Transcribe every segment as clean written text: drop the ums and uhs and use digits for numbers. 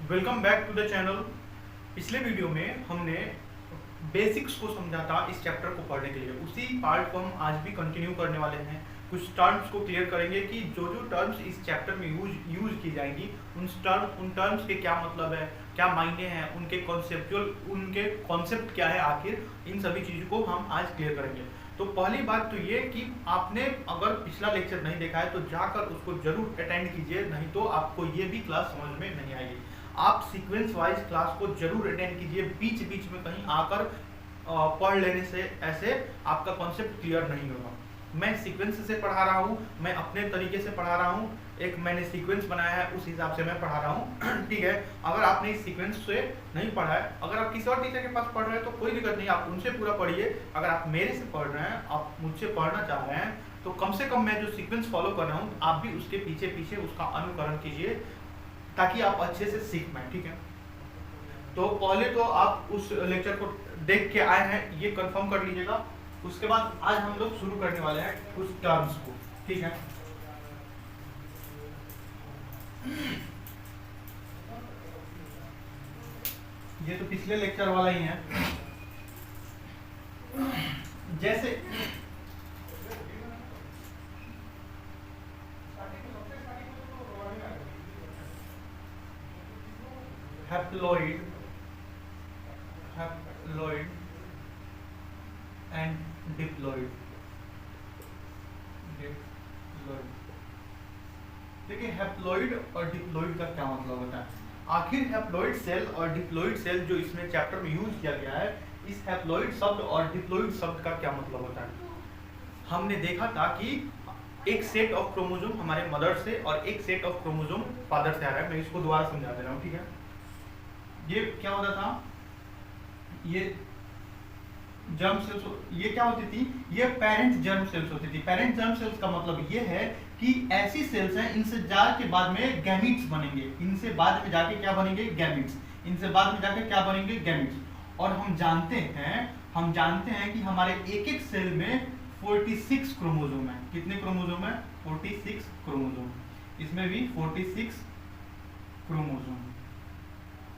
Welcome back to the channel. पिछले video में हमने बेसिक्स को समझा था इस चैप्टर को पढ़ने के लिए। उसी पार्ट को हम आज भी कंटिन्यू करने वाले हैं। कुछ टर्म्स को क्लियर करेंगे कि जो जो टर्म्स इस चैप्टर में यूज की जाएंगी उन टर्म्स के क्या मतलब है, क्या मायने हैं, उनके कॉन्सेप्ट क्या है, आखिर इन सभी चीज़ों को हम आज क्लियर करेंगे। तो पहली बात तो ये कि आपने अगर पिछला लेक्चर नहीं देखा है तो जाकर उसको जरूर अटेंड कीजिए, नहीं तो आपको ये भी क्लास समझ में नहीं आएगी। आप सीक्वेंस वाइज क्लास को जरूर अटेंड कीजिए, बीच बीच में कहीं आकर पढ़ लेने से ऐसे आपका कॉन्सेप्ट क्लियर नहीं होगा। मैं सीक्वेंस से पढ़ा रहा हूँ, मैं अपने तरीके से पढ़ा रहा हूँ, एक मैंने सीक्वेंस बनाया है उस हिसाब से मैं पढ़ा रहा हूँ। ठीक है, अगर आपने इस सीक्वेंस से नहीं पढ़ा है, अगर आप किसी और टीचर के पास पढ़ रहे हैं तो कोई दिक्कत नहीं, आप उनसे पूरा पढ़िए। अगर आप मेरे से पढ़ रहे हैं, आप मुझसे पढ़ना चाह रहे हैं, तो कम से कम मैं जो सीक्वेंस फॉलो कर रहा हूँ आप भी उसके पीछे पीछे उसका अनुकरण कीजिए ताकि आप अच्छे से सीख पाए। ठीक है, तो पहले तो आप उस लेक्चर को देख के आए हैं ये कंफर्म कर लीजिएगा। उसके बाद आज हम लोग शुरू करने वाले हैं कुछ टर्म्स को। ठीक है, ये तो पिछले लेक्चर वाला ही है। जैसे हैप्लॉइड एंड डिप्लॉइड। देखिए, हैप्लॉइड और डिप्लॉइड का क्या मतलब होता है। आखिर हैप्लॉइड सेल और डिप्लॉइड सेल जो इसमें चैप्टर में यूज किया गया है, इस हैप्लॉइड शब्द और डिप्लॉइड शब्द का क्या मतलब होता है। हमने देखा था कि एक सेट ऑफ क्रोमोसोम हमारे मदर से और एक सेट ऑफ क्रोमोसोम फादर से आ रहा है। मैं इसको दोबारा समझा दे रहा हूँ। ठीक है, ये क्या होता था, ये जर्म सेल्स, ये क्या होती थी, ये पेरेंट जर्म सेल्स होती थी। पेरेंट जर्म सेल्स का मतलब ये है कि ऐसी सेल्स हैं, इनसे जाके बाद में गैमीट्स बनेंगे, इनसे बाद में जाके क्या बनेंगे, गैमीट्स, इनसे बाद में जाके क्या बनेंगे, गैमीट्स। और हम जानते हैं कि हमारे एक एक सेल में 46 क्रोमोसोम है। कितने क्रोमोसोम है, 46 क्रोमोसोम। इसमें भी 46 क्रोमोसोम।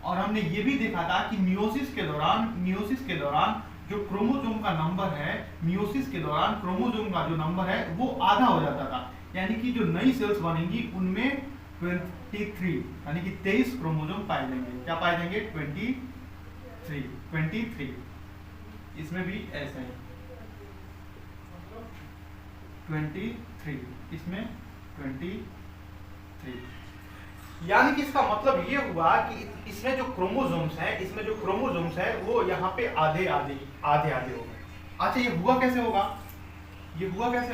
और हमने ये भी देखा था कि मियोसिस के दौरान जो क्रोमोसोम का नंबर है, मियोसिस के दौरान क्रोमोसोम का जो नंबर है वो आधा हो जाता था। यानी कि जो नई सेल्स बनेंगी उनमें 23 यानी कि 23 क्रोमोसोम पाए जाएंगे। क्या पाए जाएंगे, 23। इसमें भी ऐसा है 23, इसमें 23। यानी कि इसका मतलब ये हुआ कि इसमें जो क्रोमोसोम्स है वो यहाँ पे आधे आधे हो गए। अच्छा, ये हुआ कैसे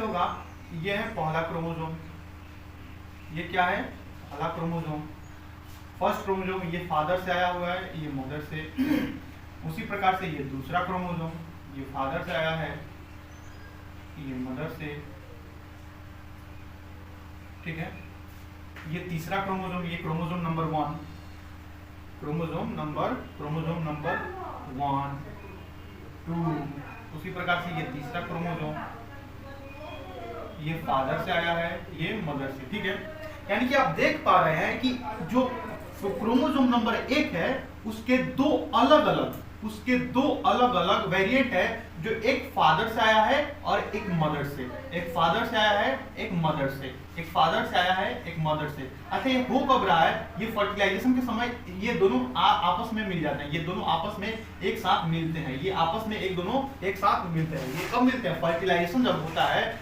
होगा, ये है पहला क्रोमोसोम। ये क्या है, पहला क्रोमोसोम, फर्स्ट क्रोमोसोम। ये फादर से आया हुआ है, ये मदर से। उसी प्रकार से ये दूसरा क्रोमोसोम, ये फादर से आया है, ये मदर से। ठीक है, ये तीसरा क्रोमोसोम, ये क्रोमोसोम नंबर 1, क्रोमोसोम नंबर 1, 2। उसी प्रकार से ये तीसरा क्रोमोसोम, ये फादर से आया है, ये मदर से। ठीक है, यानी कि आप देख पा रहे हैं कि जो क्रोमोसोम नंबर 1 है उसके दो अलग अलग वेरिएंट है, जो एक फादर से आया है और एक मदर से, एक फादर से आया है, एक मदर से, एक फादर से आया है, एक मदर से। अच्छा, ये हो कब रहा है, ये फर्टिलाइजेशन के समय ये दोनों आपस में मिल जाते हैं, ये दोनों आपस में एक साथ मिलते हैं, ये आपस में दोनों एक साथ मिलते हैं। ये कब मिलते हैं, फर्टिलाइजेशन जब होता है,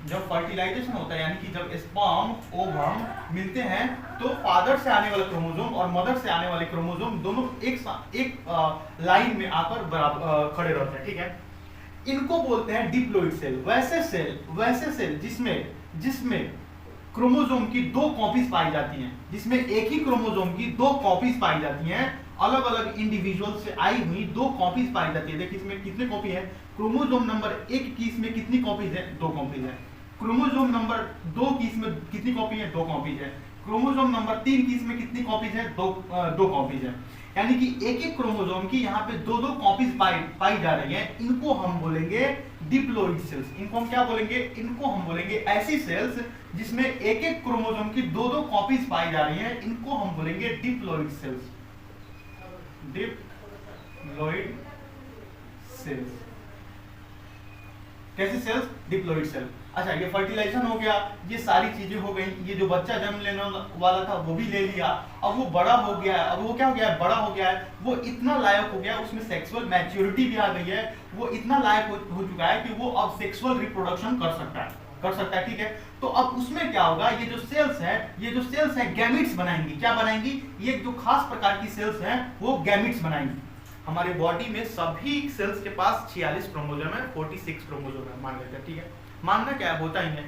जब फर्टिलाइजेशन होता है, यानी कि जब स्पर्म ओवम मिलते हैं तो फादर से आने वाले क्रोमोसोम और मदर से आने वाले क्रोमोसोम दोनों एक लाइन में आकर बराबर खड़े रहते हैं। ठीक है, इनको बोलते हैं डिप्लॉइड सेल। वैसे सेल जिसमें क्रोमोसोम की 2 कॉपीज पाई जाती हैं, जिसमें एक ही क्रोमोसोम की 2 कॉपीज पाई जाती हैं, अलग अलग इंडिविजुअल से आई हुई 2 कॉपीज पाई जाती है। देखिए इसमें कितने कॉपी है, क्रोमोसोम नंबर 1 की इसमें कितनी कॉपीज है, 2 कॉपीज है। क्रोमोसोम नंबर 2 की इसमें कितनी कॉपी है, 2 कॉपीज है। क्रोमोसोम नंबर 3 की इसमें कितनी कॉपीज है? दो कॉपीज है। यानी कि एक एक क्रोमोसोम की यहाँ पे दो दो कॉपीज पाई जा रही हैं। इनको हम बोलेंगे डिप्लॉइड सेल्स। इनको हम क्या बोलेंगे? इनको हम बोलेंगे ऐसी सेल्स जिसमें एक एक क्रोमोसोम की दो दो कॉपीज पाई जा रही हैं। इनको हम बोलेंगे डिप्लॉइड सेल्स। Diploid cells. कैसी सेल्स? Diploid cell. अच्छा, ये फर्टिलाइजेशन हो गया, ये सारी चीजें हो गई। ये जो बच्चा जन्म लेने वाला था वो भी ले लिया। अब वो बड़ा हो गया है। अब वो क्या हो गया है? बड़ा हो गया है। वो इतना लायक हो गया, उसमें सेक्सुअल मैच्योरिटी भी आ गई है। वो इतना लायक हो चुका है कि वो अब सेक्सुअल रिप्रोडक्शन कर सकता है। ठीक है, तो अब उसमें क्या होगा? ये जो सेल्स है गैमिट्स बनाएंगी। क्या बनाएंगी? ये जो खास प्रकार की सेल्स हैं वो गैमिट्स बनाएंगी। हमारे बॉडी में सभी सेल्स के पास 46 क्रोमोसोम है, 46 क्रोमोसोम है मान लेते हैं। ठीक है, मानना क्या है? होता ही है।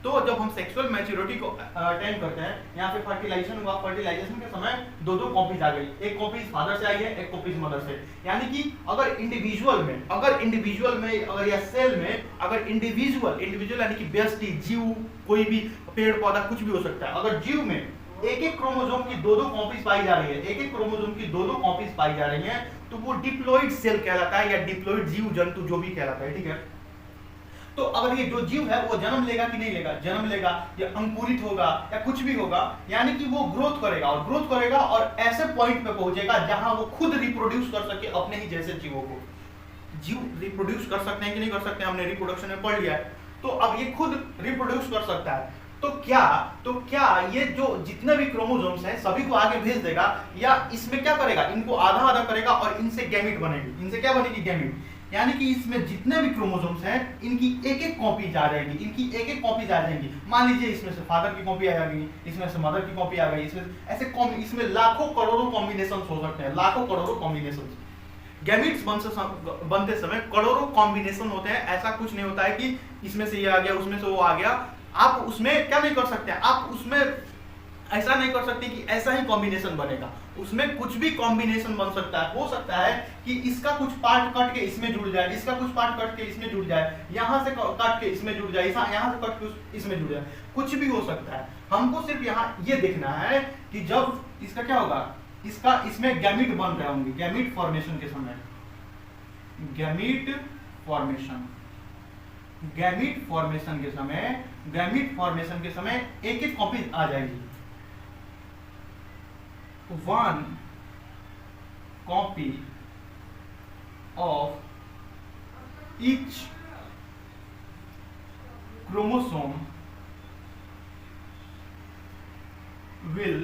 तो जब हम सेक्सुअल मैच्योरिटी को अटेन करते हैं, यहाँ पे फर्टिलाइजेशन हुआ, फर्टिलाइजेशन के समय दो दो कॉपीज आ गई। एक कॉपीज फादर से आई है, एक कॉपीज मदर से। यानी कि अगर इंडिविजुअल में अगर या सेल में अगर इंडिविजुअल यानी कि व्यष्टि, जीव, कोई भी पेड़ पौधा कुछ भी हो सकता है, अगर जीव में एक एक क्रोमोसोम की दो दो कॉपीज पाई जा रही है, एक एक क्रोमोसोम की दो दो कॉपीज पाई जा रही है, तो वो डिप्लॉइड सेल कहलाता है, या डिप्लॉइड जीव जंतु जो भी कहलाता है। ठीक है, तो अगर ये जो जीव है वो जन्म लेगा कि नहीं लेगा? जन्म लेगा, या अंकुरित होगा, या कुछ भी होगा, यानी कि वो ग्रोथ करेगा और ऐसे पॉइंट पे पहुंचेगा जहां वो खुद रिप्रोड्यूस कर सके अपने ही जैसे जीवों को। जीव रिप्रोड्यूस कर सकते हैं कि नहीं कर सकते? हमने रिप्रोडक्शन में पढ़ लिया है। तो अब ये खुद रिप्रोड्यूस कर सकता है, तो क्या ये जो जितने भी क्रोमोसोम्स हैं सभी को आगे भेज देगा, या इसमें क्या करेगा? इनको आधा आधा करेगा और इनसे गैमीट बनेगी। इनसे क्या बनेगी? गैमीट। यानी कि इसमें जितने भी क्रोमोसोम्स हैं इनकी एक एक कॉपी आ जाएंगी। मान लीजिए इसमें से फादर की कॉपी आ गई, इसमें से मदर की कॉपी आ गई, इसमें लाखों करोड़ों कॉम्बिनेशन हो सकते हैं, लाखों करोड़ों कॉम्बिनेशन। गैमीट्स बनते समय करोड़ों कॉम्बिनेशन होते हैं। ऐसा कुछ नहीं होता है कि इसमें से ये आ गया, उसमें से वो आ गया। आप उसमें क्या नहीं कर सकते? आप उसमें ऐसा नहीं कर सकते कि ऐसा ही कॉम्बिनेशन बनेगा। उसमें कुछ भी कॉम्बिनेशन बन सकता है। हो सकता है कि इसका कुछ पार्ट कट के इसमें जुड़ जाए, इसका कुछ पार्ट कट के इसमें जुड़ जाए, यहाँ से कट के इसमें जुड़ जाए, यहाँ से कट के इसमें जुड़ जाए, कुछ भी हो सकता है। हमको सिर्फ यहाँ ये देखना है कि जब इसका क्या होगा, इसमें गैमीट बन रहे होंगे। गैमीट फॉर्मेशन के समय गैमीट फॉर्मेशन के समय एक एक कॉपी आ जाएगी। One copy of each chromosome will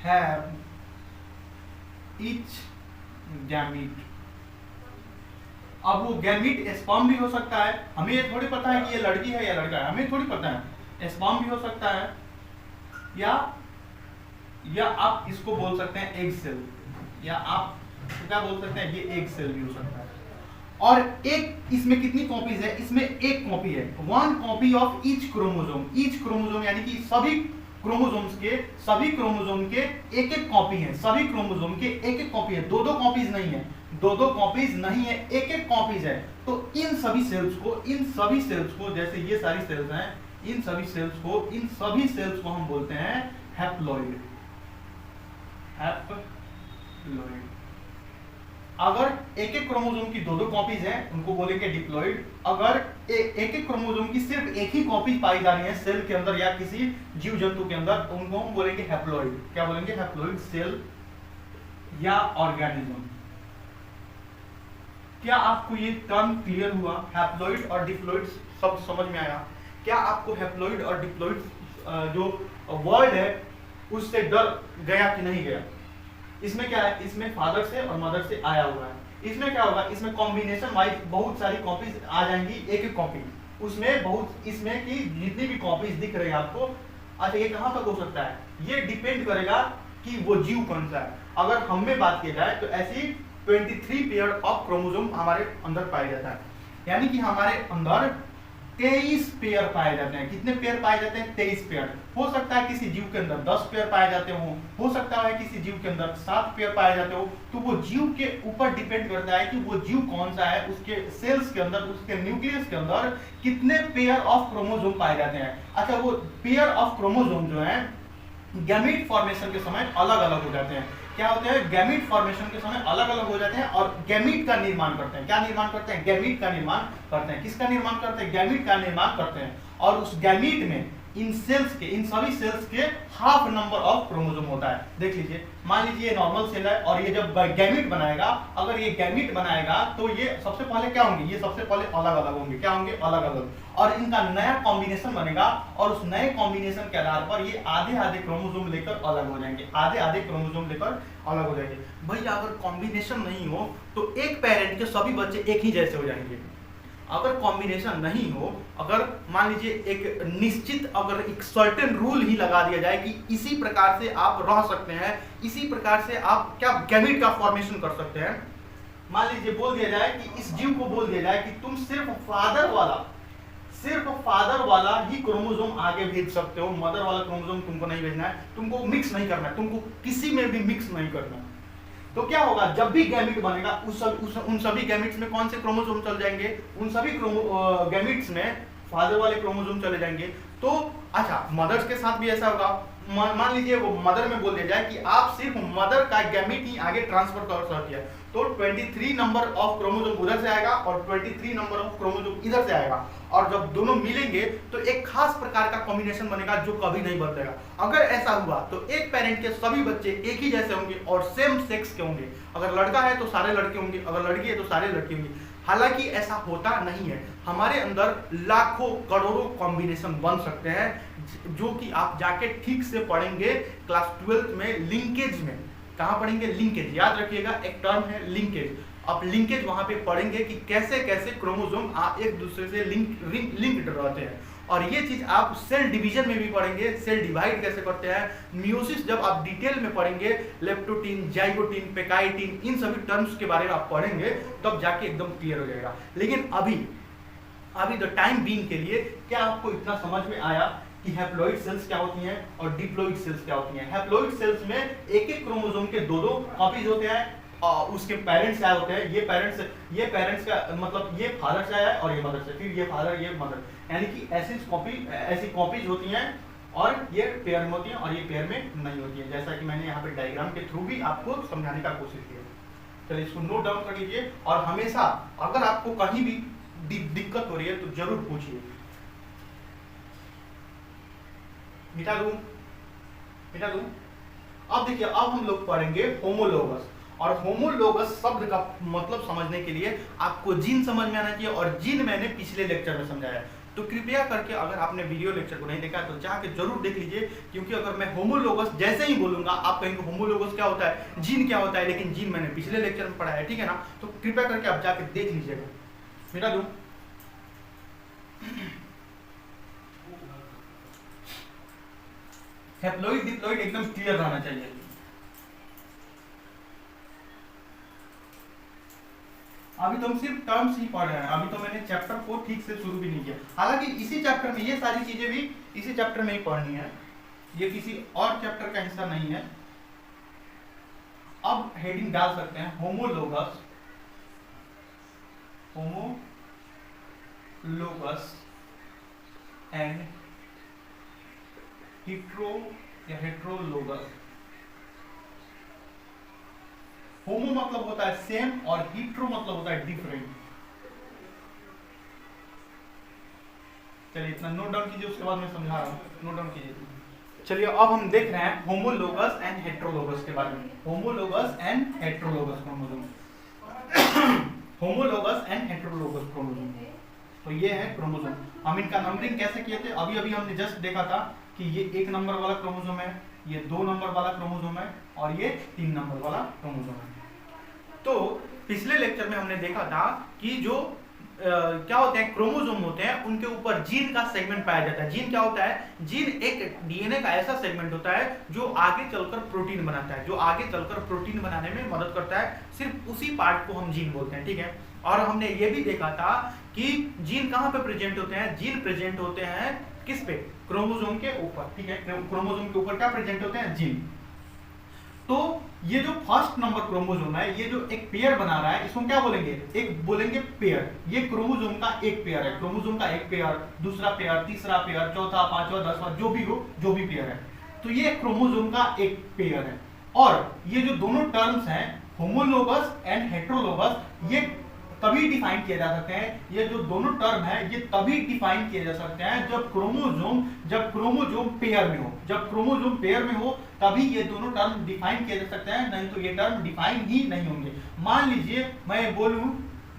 have each gamete। अब वो गैमीट स्पर्म भी हो सकता है। हमें ये थोड़ी पता है कि ये लड़की है या लड़का है, हमें थोड़ी पता है। स्पर्म भी हो सकता है, या आप इसको बोल सकते हैं एग सेल, या आप क्या बोल सकते हैं, ये एग सेल भी हो सकता है। और एक इसमें कितनी कॉपीज है? इसमें एक कॉपी है। One copy of each chromosome यानी कि सभी क्रोमोसोम के एक एक कॉपी है। सभी क्रोमोसोम के एक एक कॉपी है, दो दो कॉपीज नहीं है, एक एक कॉपीज है। तो इन सभी सेल्स को जैसे ये सारी सेल्स हैं, इन सभी सेल्स को हम बोलते हैं हैप्लॉइड। अगर एक एक क्रोमोसोम की दो दो कॉपीज हैं उनको बोलेंगे डिप्लॉइड। अगर एक एक क्रोमोसोम की सिर्फ एक ही कॉपी पाई जा रही है सेल के अंदर या किसी जीव जंतु के अंदर, उनको हम बोलेंगे हैप्लॉइड। क्या बोलेंगे? हैप्लॉइड सेल या ऑर्गेनिज्म। क्या आपको ये टर्म क्लियर हुआ? हैप्लॉइड और डिप्लॉइड सब समझ में आया? क्या आपको हैप्लॉइड और डिप्लॉइड जो वर्ड है उससे डर गया कि नहीं गया? इसमें क्या है? इसमें फादर से और मदर से आया हुआ है। इसमें क्या होगा? इसमें कॉम्बिनेशन वाइज बहुत सारी कॉपीज आ जाएंगी, एक एक कॉपी। इसमें की जितनी भी कॉपीज दिख रही है आपको, अच्छा ये कहां तक हो सकता है? ये डिपेंड करेगा कि वो जीव कौन सा है। अगर हम में बात की जाए तो ऐसी 23 पेयर ऑफ क्रोमोसोम हमारे अंदर पाया जाता है। यानी कि हमारे अंदर 23 पेयर पाए जाते हैं। कितने पेयर पाए जाते हैं? 23 पेयर। हो सकता है किसी जीव के अंदर 10 पेयर पाए जाते हो सकता है किसी जीव के अंदर 7 पेयर पाए जाते हो। तो वो जीव के ऊपर डिपेंड करता है कि वो जीव कौन सा है, उसके सेल्स के अंदर, उसके न्यूक्लियस के अंदर कितने पेयर ऑफ क्रोमोसोम पाए जाते हैं। अच्छा, वो पेयर ऑफ क्रोमोसोम जो है गैमीट फॉर्मेशन के समय अलग अलग हो जाते हैं। क्या होते हैं? गैमीट फॉर्मेशन के समय अलग अलग हो जाते हैं और गैमीट का निर्माण करते हैं। क्या निर्माण करते हैं? गैमीट का निर्माण करते हैं। किसका निर्माण करते हैं? गैमीट का निर्माण करते हैं। और उस गैमीट में इन सभी सेल्स के हाफ नंबर ऑफ क्रोमोसोम होता है। देख लीजिए, मान लीजिए ये नॉर्मल सेल है और ये जब गैमीट बनाएगा, अगर ये गैमीट बनाएगा तो ये सबसे पहले क्या होंगे? ये सबसे पहले अलग अलग होंगे। क्या होंगे? अलग अलग। और इनका नया कॉम्बिनेशन बनेगा और उस नए कॉम्बिनेशन के आधार पर ये आधे आधे क्रोमोसोम लेकर अलग हो जाएंगे। आधे आधे क्रोमोसोम लेकर अलग हो जाएंगे। भैया अगर कॉम्बिनेशन नहीं हो तो एक पेरेंट के सभी बच्चे एक ही जैसे हो जाएंगे। अगर कॉम्बिनेशन नहीं हो, अगर मान लीजिए एक निश्चित, अगर एक सर्टेन रूल ही लगा दिया जाए कि इसी प्रकार से आप रह सकते हैं, इसी प्रकार से आप क्या गैमीट का फॉर्मेशन कर सकते हैं। मान लीजिए बोल दिया जाए कि इस जीव को बोल दिया जाए कि तुम सिर्फ फादर वाला ही क्रोमोसोम आगे भेज सकते हो, मदर वाला क्रोमोसोम तुमको नहीं भेजना है, तुमको मिक्स नहीं करना है, तुमको किसी में भी मिक्स नहीं करना है। तो क्या होगा? जब भी गैमीट बनेगा उन सभी गैमीट्स में कौन से क्रोमोसोम चल जाएंगे? उन सभी गैमीट्स में फादर वाले क्रोमोसोम चले जाएंगे। तो अच्छा, मदर्स के साथ भी ऐसा होगा। मान लीजिए वो मदर में बोल दिया जाए कि आप सिर्फ मदर का गैमीट ही आगे ट्रांसफर कर सकते हैं, तो 23 नंबर ऑफ क्रोमोसोम उधर से आएगा और 23 नंबर ऑफ क्रोमोसोम इधर से आएगा। और जब दोनों मिलेंगे तो एक खास प्रकार का कॉम्बिनेशन बनेगा जो कभी नहीं बदलेगा। अगर ऐसा हुआ तो एक पेरेंट के सभी बच्चे एक ही जैसे होंगे और सेम सेक्स के होंगे। अगर लड़का है तो सारे लड़के होंगे, अगर लड़की है तो सारे लड़के होंगे। हालांकि ऐसा होता नहीं है। हमारे अंदर लाखों करोड़ों कॉम्बिनेशन बन सकते हैं, जो कि आप जाके ठीक से पढ़ेंगे क्लास 12th में लिंकेज में। कहां पढ़ेंगे? लिंकेज। याद रखिएगा, एक टर्म है लिंकेज। आप लिंकेज वहां पे पढ़ेंगे कि कैसे कैसे क्रोमोसोम एक दूसरे से लिंक्ड रहते हैं। और ये चीज आप सेल डिवीजन में भी पढ़ेंगे, सेल डिवाइड कैसे करते हैं। मियोसिस जब आप डिटेल में पढ़ेंगे, लेप्टोटीन, जाइगोटीन, पेकाइटीन, इन सभी टर्म्स के बारे में आप पढ़ेंगे, तब जाके एकदम क्लियर हो जाएगा। लेकिन अभी द टाइम बीइंग के लिए क्या आपको इतना समझ में आया कि हैप्लॉइड सेल्स क्या होती हैं और डिप्लॉइड सेल्स क्या होती हैं? हैप्लॉइड सेल्स में एक एक क्रोमोसोम के दो कॉपीज होते हैं और उसके पेरेंट्स क्या होते हैं? ये पेरेंट्स का मतलब ये फादर से आया है और ये मदर से, फिर ये फादर ये मदर, यानी कि ऐसी कॉपीज होती हैं और ये पेयर में होती हैं और ये पेयर में नहीं होती है। जैसा कि मैंने यहाँ पे डायग्राम के थ्रू भी आपको समझाने का कोशिश किया। चलिए इसको नोट डाउन कर लीजिए और हमेशा अगर आपको कहीं भी दिक्कत हो रही है तो जरूर पूछिए। मिटा दूं। अब देखिए, अब हम लोग पढ़ेंगे होमोलोगस। और होमोलोगस शब्द का मतलब समझने के लिए आपको जीन समझ में आना चाहिए, और जीन मैंने पिछले लेक्चर में समझाया। तो कृपया करके अगर आपने वीडियो लेक्चर को नहीं देखा तो जाके जरूर देख लीजिए, क्योंकि अगर मैं होमोलोगस जैसे ही बोलूंगा आप कहेंगे होमोलोगस क्या होता है, जीन क्या होता है, लेकिन जीन मैंने पिछले लेक्चर में पढ़ा है, ठीक है ना। तो कृपया करके आप जाके देख लीजिएगा। मिटा दूं। हैप्लॉइड डिप्लॉइड एकदम क्लियर रहना चाहिए। अभी तो हम सिर्फ टर्म्स ही पढ़ रहे हैं, अभी तो मैंने चैप्टर को ठीक से शुरू भी नहीं किया। हालांकि इसी चैप्टर में ये सारी चीजें भी इसी चैप्टर में ही पढ़नी है, ये किसी और चैप्टर का हिस्सा नहीं है। अब हेडिंग डाल सकते हैं होमोलोगस एंड हेट्रोलोगस। होमो मतलब होता है सेम और हीट्रो मतलब होता है डिफरेंट। चलिए इतना नोट डाउन कीजिए, उसके बाद मैं समझा रहा हूँ, नोट डाउन कीजिए। चलिए अब हम देख रहे हैं होमोलोगस एंड हेट्रोलोगस के बारे में। Homologous and heterologous chromosome. Homologous and heterologous chromosome, तो ये है क्रोमोसोम। हम इनका नंबरिंग कैसे किए थे, अभी हमने जस्ट देखा था कि ये 1 नंबर वाला क्रोमोसोम है, ये 2 नंबर वाला क्रोमोसोम है और ये 3 नंबर वाला क्रोमोसोम है। तो पिछले लेक्चर में हमने देखा था कि जो क्या होते हैं, क्रोमोसोम होते हैं, उनके ऊपर जीन का सेगमेंट पाया जाता है। जीन क्या होता है? जीन एक डीएनए का ऐसा सेगमेंट होता है जो आगे चलकर प्रोटीन बनाता है, जो आगे चलकर प्रोटीन बनाने में मदद करता है। सिर्फ उसी पार्ट को हम जीन बोलते हैं, ठीक है। और हमने ये भी देखा था कि जीन कहां पे प्रेजेंट होते हैं, जीन प्रेजेंट होते हैं किस पे, क्रोमोसोम के ऊपर, ठीक है, क्रोमोसोम के ऊपर क्या प्रेजेंट होते हैं, जीन। तो ये जो फर्स्ट नंबर क्रोमोसोम है, ये जो एक पेयर बना रहा है, इसको क्या बोलेंगे, एक बोलेंगे पेयर। ये क्रोमोसोम का एक पेयर है, क्रोमोसोम का एक पेयर, दूसरा पेयर, तीसरा पेयर, चौथा, पांचवा, 10वां, जो भी हो, जो भी पेयर है, तो ये क्रोमोसोम का एक पेयर है। और ये जो दोनों टर्म्स हैं, होमोलोगस एंड हेटेरोलोगस, ये तभी डिफाइन किए जा सकते हैं, ये जो दोनों टर्म है ये तभी डिफाइन किए जा सकते हैं जब क्रोमोसोम पेयर में हो, जब क्रोमोसोम पेयर में हो तभी ये दोनों टर्म डिफाइन किए जा सकते हैं, नहीं तो ये टर्म डिफाइन ही नहीं होंगे। मान लीजिए मैं बोलूं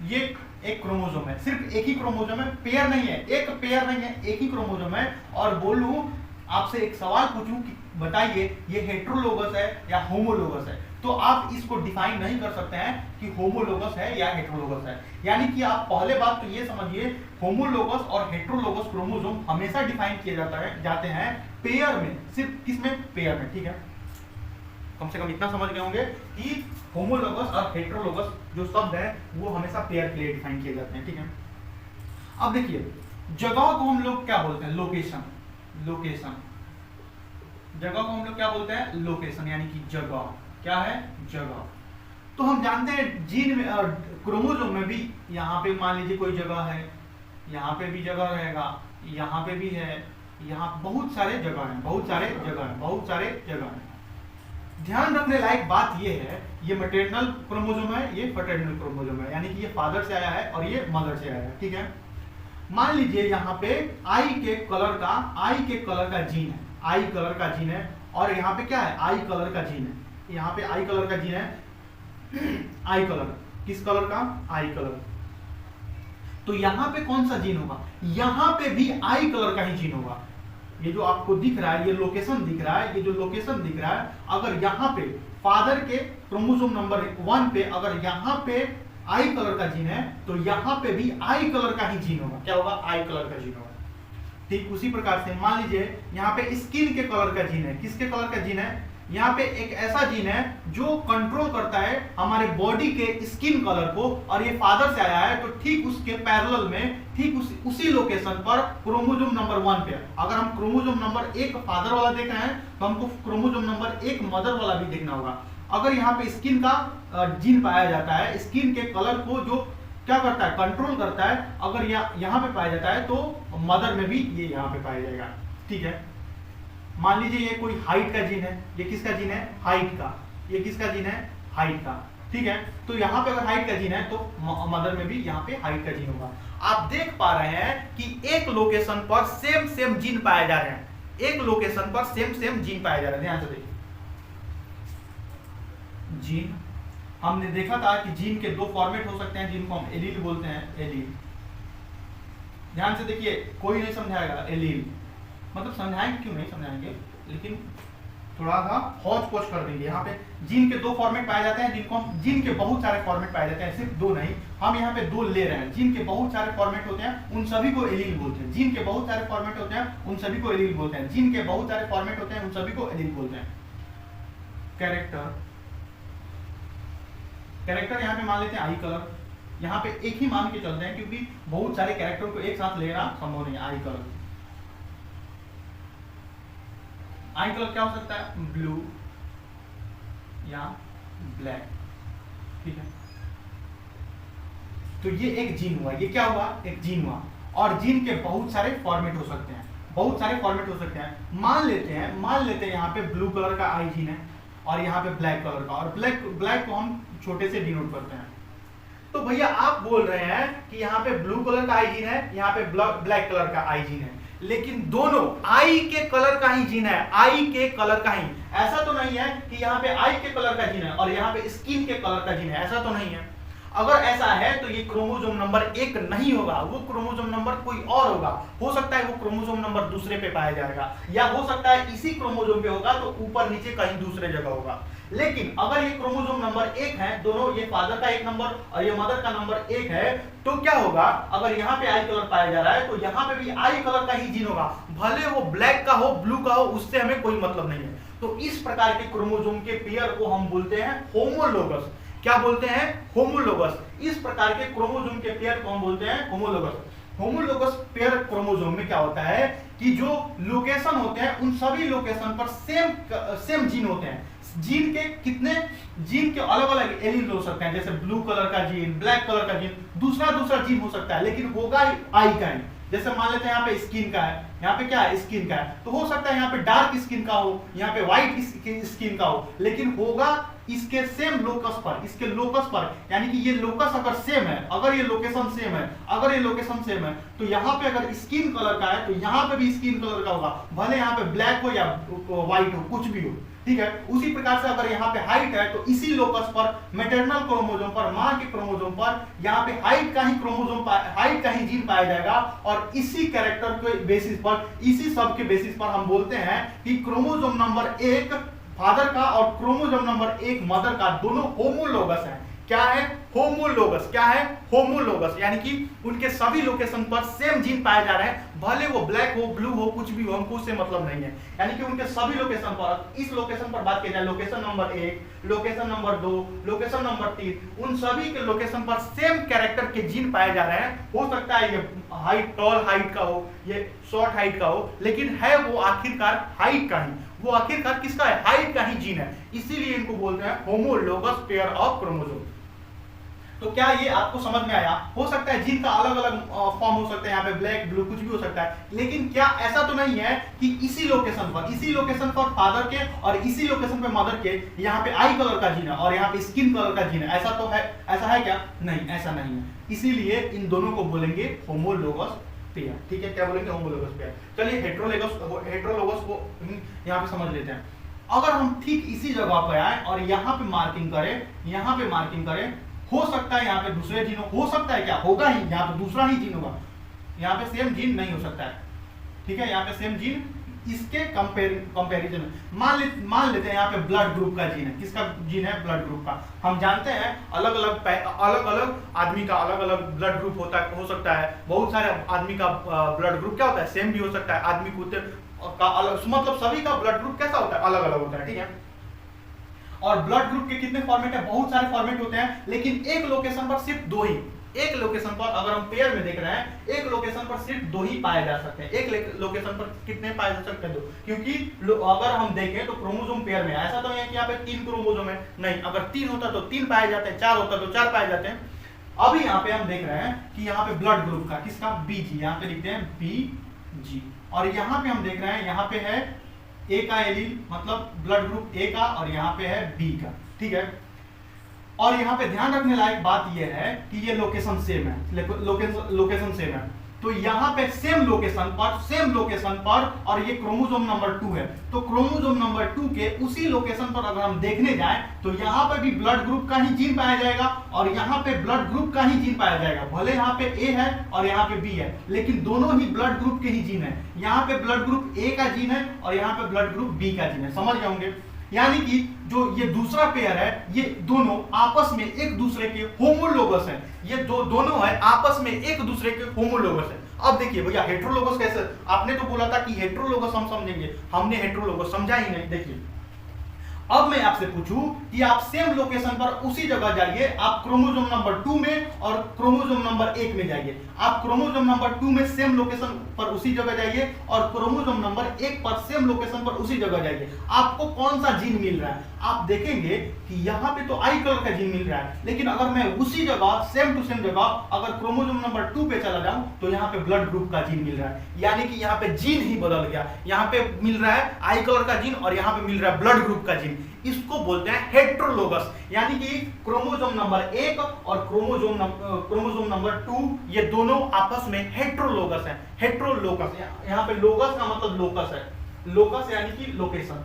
ये एक क्रोमोसोम है, सिर्फ एक ही क्रोमोसोम है, पेयर नहीं है, एक पेयर नहीं है, एक ही क्रोमोसोम है, और बोलूं आपसे एक सवाल पूछूं कि बताइए ये हेटेरोलोगस है या होमोलोगस है, तो आप इसको डिफाइन नहीं कर सकते हैं कि होमोलोगस है या हेटेरोलोगस है। यानी कि आप पहले बात तो ये समझिए, होमोलोगस और हेटेरोलोगस क्रोमोसोम हमेशा डिफाइन किए जाते हैं पेयर में, सिर्फ किसमें, पेयर में, ठीक है। कम से कम इतना समझ गए होंगे कि होमोलोगस और हेटेरोलोगस जो शब्द है वो हमेशा पेयर के लिए डिफाइन किए जाते हैं, ठीक है। अब देखिए जगह को हम लोग क्या बोलते हैं, लोकेशन, लोकेशन, जगह को हम लोग क्या बोलते हैं, लोकेशन, यानी कि जगह, क्या है, जगह। तो हम जानते हैं जीन में और क्रोमोसोम में भी, यहाँ पे मान लीजिए कोई जगह है, यहाँ पे भी जगह रहेगा, यहाँ पे भी है, यहाँ बहुत सारे जगह हैं, बहुत सारे जगह हैं, बहुत सारे जगह हैं। ध्यान रखने लायक बात ये है, ये मैटरनल क्रोमोसोम है, ये पैटर्नल क्रोमोसोम है, यानी कि ये फादर से आया है और ये मदर से आया है, ठीक है। मान लीजिए यहाँ पे आई के कलर का जीन है, आई कलर का जीन है, और यहाँ पे क्या है, आई कलर का जीन है, यहाँ पे आई कलर का जीन है, आई कलर, किस कलर का, आई कलर। तो यहाँ पे कौन सा जीन होगा, यहाँ पे भी आई कलर का ही जीन होगा। ये जो आपको दिख रहा है, ये लोकेशन दिख रहा है, ये जो लोकेशन दिख रहा है, अगर यहाँ पे फादर के क्रोमोसोम नंबर 1 पे अगर यहाँ पे आई कलर का जीन है, तो यहाँ पे भी आई कलर का ही जीन होगा, क्या होगा, आई कलर का जीन होगा। ठीक उसी प्रकार से मान लीजिए यहाँ पे स्किन के कलर का जीन है, किसके कलर का जीन है, यहाँ पे एक ऐसा जीन है जो कंट्रोल करता है हमारे बॉडी के स्किन कलर को, और ये फादर से आया है, तो ठीक उसके पैरेलल में, ठीक उसी लोकेशन पर क्रोमोसोम नंबर 1 पे, अगर हम क्रोमोसोम नंबर 1 फादर वाला देख रहे हैं तो हमको क्रोमोसोम नंबर 1 मदर वाला भी देखना होगा। अगर यहाँ पे स्किन का जीन पाया जाता है, स्किन के कलर को जो क्या करता है, कंट्रोल करता है, अगर यहाँ पे पाया जाता है तो मदर में भी ये यहाँ पे पाया जाएगा, ठीक है। मान लीजिए ये कोई हाइट का जीन है, ये किसका जीन है, हाइट का, ये किसका जीन है, हाइट का, ठीक है। तो यहाँ पे अगर हाइट का जीन है तो मदर में भी यहाँ पे हाइट का जीन होगा। आप देख पा रहे हैं कि एक लोकेशन पर सेम जीन पाए जा रहे हैं, एक लोकेशन पर सेम जीन पाए जा रहे हैं। ध्यान से देखिए, जीन हमने देखा था कि जीन के 2 फॉर्मेट हो सकते हैं, जिनको हम एलील बोलते हैं, एलील। ध्यान से देखिए, कोई नहीं समझाएगा एलील, मतलब समझाएंगे, क्यों नहीं समझाएंगे, लेकिन थोड़ा सा हौच पौच कर देंगे। यहाँ पे जीन के 2 फॉर्मेट पाए जाते हैं, जिनको हम, जीन के बहुत सारे फॉर्मेट पाए जाते हैं, सिर्फ 2 नहीं, हम यहाँ पे 2 ले रहे हैं। जीन के बहुत सारे फॉर्मेट होते हैं, उन सभी को एलील बोलते हैं। जीन के बहुत सारे फॉर्मेट होते हैं, उन सभी को एलील बोलते हैं। जीन के बहुत सारे फॉर्मेट होते हैं, उन सभी को एलील बोलते हैं। कैरेक्टर यहाँ पे मान लेते हैं आई कलर, यहाँ पे एक ही मान के चलते हैं क्योंकि बहुत सारे कैरेक्टर को एक साथ लेना संभव नहीं है। आई कलर, आई कलर क्या हो सकता है, ब्लू या ब्लैक, ठीक है। तो ये एक जीन हुआ, ये क्या हुआ, एक जीन हुआ। और जीन के बहुत सारे फॉर्मेट हो सकते हैं, बहुत सारे फॉर्मेट हो सकते हैं। मान लेते हैं यहाँ पे ब्लू कलर का आई जीन है और यहाँ पे ब्लैक कलर का, और ब्लैक को हम छोटे से डिनोट करते हैं। तो भैया आप बोल रहे हैं कि यहाँ पे ब्लू कलर का आई जीन है, यहाँ पे ब्लैक कलर का आई जीन है, लेकिन दोनों आई के कलर का ही जीन है, आई के कलर का ही। ऐसा तो नहीं है कि यहाँ पे आई के कलर का जीन है और यहाँ पे स्किन के कलर का जीन है, ऐसा तो नहीं है। अगर ऐसा है तो ये क्रोमोसोम नंबर 1 नहीं होगा, वो क्रोमोसोम नंबर कोई और होगा। हो सकता है वो क्रोमोसोम नंबर दूसरे पे पाया जाएगा, या हो सकता है इसी क्रोमोसोम पे होगा तो ऊपर नीचे कहीं दूसरे जगह होगा। लेकिन अगर ये क्रोमोसोम नंबर 1 है, दोनों, ये फादर का 1 नंबर और ये मदर का नंबर 1 है, तो क्या होगा, अगर यहाँ पे आई कलर पाया जा रहा है तो यहाँ पे भी आई कलर का ही जीन होगा, भले वो ब्लैक का हो, ब्लू का हो, उससे हमें कोई मतलब नहीं है। तो इस प्रकार के क्रोमोसोम के पेयर को हम बोलते हैं होमोलोगस। क्या बोलते हैं? होमोलोगस। इस प्रकार के क्रोमोसोम के पेयर को हम बोलते हैं होमोलोगस। होमोलोगस पेयर क्रोमोसोम में क्या होता है कि जो लोकेशन होते हैं उन सभी लोकेशन पर सेम जीन होते हैं। जीन के कितने, जीन के अलग अलग एलील हो सकते हैं, जैसे ब्लू कलर का जीन, ब्लैक कलर का जीन, दूसरा जीन हो सकता है, लेकिन होगा आई का ही। जैसे मान लेते हैं यहाँ पे स्किन का है, यहाँ पे क्या है? स्किन का है, तो हो सकता है यहाँ पे डार्क स्किन का हो, यहाँ पे व्हाइट स्किन का हो, लेकिन होगा इसके सेम लोकस पर, इसके लोकस पर, यानी कि ये लोकस अगर सेम है, अगर ये लोकेशन सेम है, अगर ये लोकेशन सेम है, तो यहाँ पे अगर स्किन कलर का है तो यहाँ पे भी स्किन कलर का होगा, भले यहाँ पे ब्लैक हो या व्हाइट हो, कुछ भी हो, ठीक है। उसी प्रकार से अगर यहाँ पे हाइट है तो इसी लोकस पर, मैटरनल क्रोमोसोम पर, मां के क्रोमोसोम पर, यहाँ पे हाइट का ही क्रोमोसोम, हाइट का ही जीन पाया जाएगा, और इसी कैरेक्टर के बेसिस पर, इसी सब के बेसिस पर हम बोलते हैं कि क्रोमोसोम नंबर 1 फादर का और क्रोमोसोम नंबर 1 मदर का दोनों होमोलोगस है। क्या है? होमोलोगस। क्या है? होमोलोगस, यानी कि उनके सभी लोकेशन पर सेम जीन पाए जा रहे हैं, भले वो ब्लैक हो, ब्लू हो, कुछ भी हो, हमको उससे मतलब नहीं है। यानी कि उनके सभी लोकेशन पर, इस लोकेशन पर बात की जाए, location number 1, location number 2, location number 3, उन सभी के लोकेशन पर सेम कैरेक्टर के जीन पाए जा रहे हैं। हो सकता है ये हाइट, टॉल हाइट का हो, ये शॉर्ट हाइट का हो, लेकिन है वो आखिरकार हाइट का ही, वो आखिरकार किसका है? हाइट का ही जीन है। इसीलिए इनको बोलते हैं होमोलोगस पेयर ऑफ क्रोमोसोम। तो क्या ये आपको समझ में आया? हो सकता है जीन का अलग अलग फॉर्म हो सकता है, यहाँ पे ब्लैक, ब्लू, कुछ भी हो सकता है, लेकिन क्या ऐसा तो नहीं है कि इसी लोकेशन पर फादर के और इसी लोकेशन पे मदर के यहाँ पे आई कलर का जीन है और यहाँ पे स्किन कलर का जीन है, ऐसा तो है? ऐसा है क्या? नहीं, ऐसा नहीं है। इसीलिए इन दोनों को बोलेंगे होमोलोगस पेयर। ठीक है, क्या बोलेंगे? Homologous pair. चलिए हेट्रोलोगस को यहाँ पे समझ लेते हैं। अगर हम ठीक इसी जगह पे आए और यहाँ पे मार्किंग करें, यहाँ पे मार्किंग करें, हो सकता है यहाँ पे दूसरे जीन हो सकता है, क्या होगा ही, यहाँ पे दूसरा ही जीन होगा, यहाँ पे सेम जीन नहीं हो सकता है। ठीक है, यहाँ पे सेम जीन, इसके कंपैरिजन में मान लेते हैं यहाँ पे ब्लड ग्रुप का जीन है। किसका जीन है? ब्लड ग्रुप का। हम जानते हैं अलग अलग आदमी का अलग अलग ब्लड ग्रुप हो सकता है। बहुत सारे आदमी का ब्लड ग्रुप क्या होता है? सेम भी हो सकता है। आदमी का अलग, मतलब सभी का ब्लड ग्रुप कैसा होता है? अलग अलग होता है। ठीक है, और ब्लड ग्रुप के कितने फॉर्मेट है? बहुत सारे फॉर्मेट होते हैं, लेकिन एक लोकेशन पर सिर्फ 2 ही, एक लोकेशन पर अगर हम पेयर में देख रहे हैं, एक लोकेशन पर सिर्फ 2 ही पाए जा सकते हैं। एक लोकेशन पर कितने पाए जा सकते हैं? 2, क्योंकि अगर हम देखें तो क्रोमोसोम पेयर में ऐसा तो नहीं है कि यहाँ पे 3 क्रोमोसोम है, नहीं, अगर 3 होता तो 3 पाए जाते हैं, 4 होता तो 4 पाए जाते हैं। अभी यहाँ पे हम देख रहे हैं कि यहाँ पे ब्लड ग्रुप का, किसका? बीजी, यहाँ पे लिखते हैं बीजी, और यहाँ पे हम देख रहे हैं, यहाँ पे है ए का एलील, मतलब ब्लड ग्रुप ए का, और यहाँ पे है बी का। ठीक है, और यहाँ पे ध्यान रखने लायक बात यह है कि ये लोकेशन सेम है, लोकेशन सेम है, तो यहाँ पे सेम लोकेशन पर और ये क्रोमोसोम नंबर 2 है, तो क्रोमोसोम नंबर 2 के उसी लोकेशन पर अगर हम देखने जाएं तो यहाँ पे भी ब्लड ग्रुप का ही जीन पाया जाएगा और यहाँ पे ब्लड ग्रुप का ही जीन पाया जाएगा। भले यहाँ पे ए है और यहाँ पे बी है, लेकिन दोनों ही ब्लड ग्रुप के ही जीन है। यहाँ पे ब्लड ग्रुप ए का जीन है और यहाँ पे ब्लड ग्रुप बी का जीन है। समझ जाओगे? यानी कि जो ये दूसरा पेयर है, ये दोनों आपस में एक दूसरे के होमोलोगस हैं। ये दोनों है आपस में एक दूसरे के होमोलोगस है। अब देखिए भैया, हेट्रोलोगस कैसे? आपने तो बोला था कि हेट्रोलोगस हम समझेंगे, हमने हेट्रोलोगस समझा ही नहीं। देखिए, अब मैं आपसे पूछूं कि आप सेम लोकेशन पर उसी जगह जाइए, आप क्रोमोसोम नंबर 2 में और क्रोमोसोम नंबर 1 में जाइए। आप क्रोमोसोम नंबर 2 में सेम लोकेशन पर उसी जगह जाइए और क्रोमोसोम नंबर 1 पर सेम लोकेशन पर उसी जगह जाइए। आपको कौन सा जीन मिल रहा है? आप देखेंगे कि यहाँ पे तो आई कलर का जीन मिल रहा है, लेकिन अगर मैं उसी जगह सेम टू सेम जगह अगर क्रोमोसोम नंबर 2 पे चला जाऊं तो यहाँ पे ब्लड ग्रुप का जीन मिल रहा है। यानी कि यहाँ पे जीन ही बदल गया। यहाँ पे मिल रहा है आई कलर का जीन और यहाँ पे मिल रहा है ब्लड ग्रुप का जीन। इसको बोलते हैं हेट्रोलोगस। यानी कि क्रोमोसोम नंबर 1 और क्रोमोसोम नंबर 2 ये दोनों आपस में हेट्रोलोगस है। हेट्रोलोगस, यहाँ पे लोगस का मतलब लोकस है। लोकस यानी कि लोकेशन,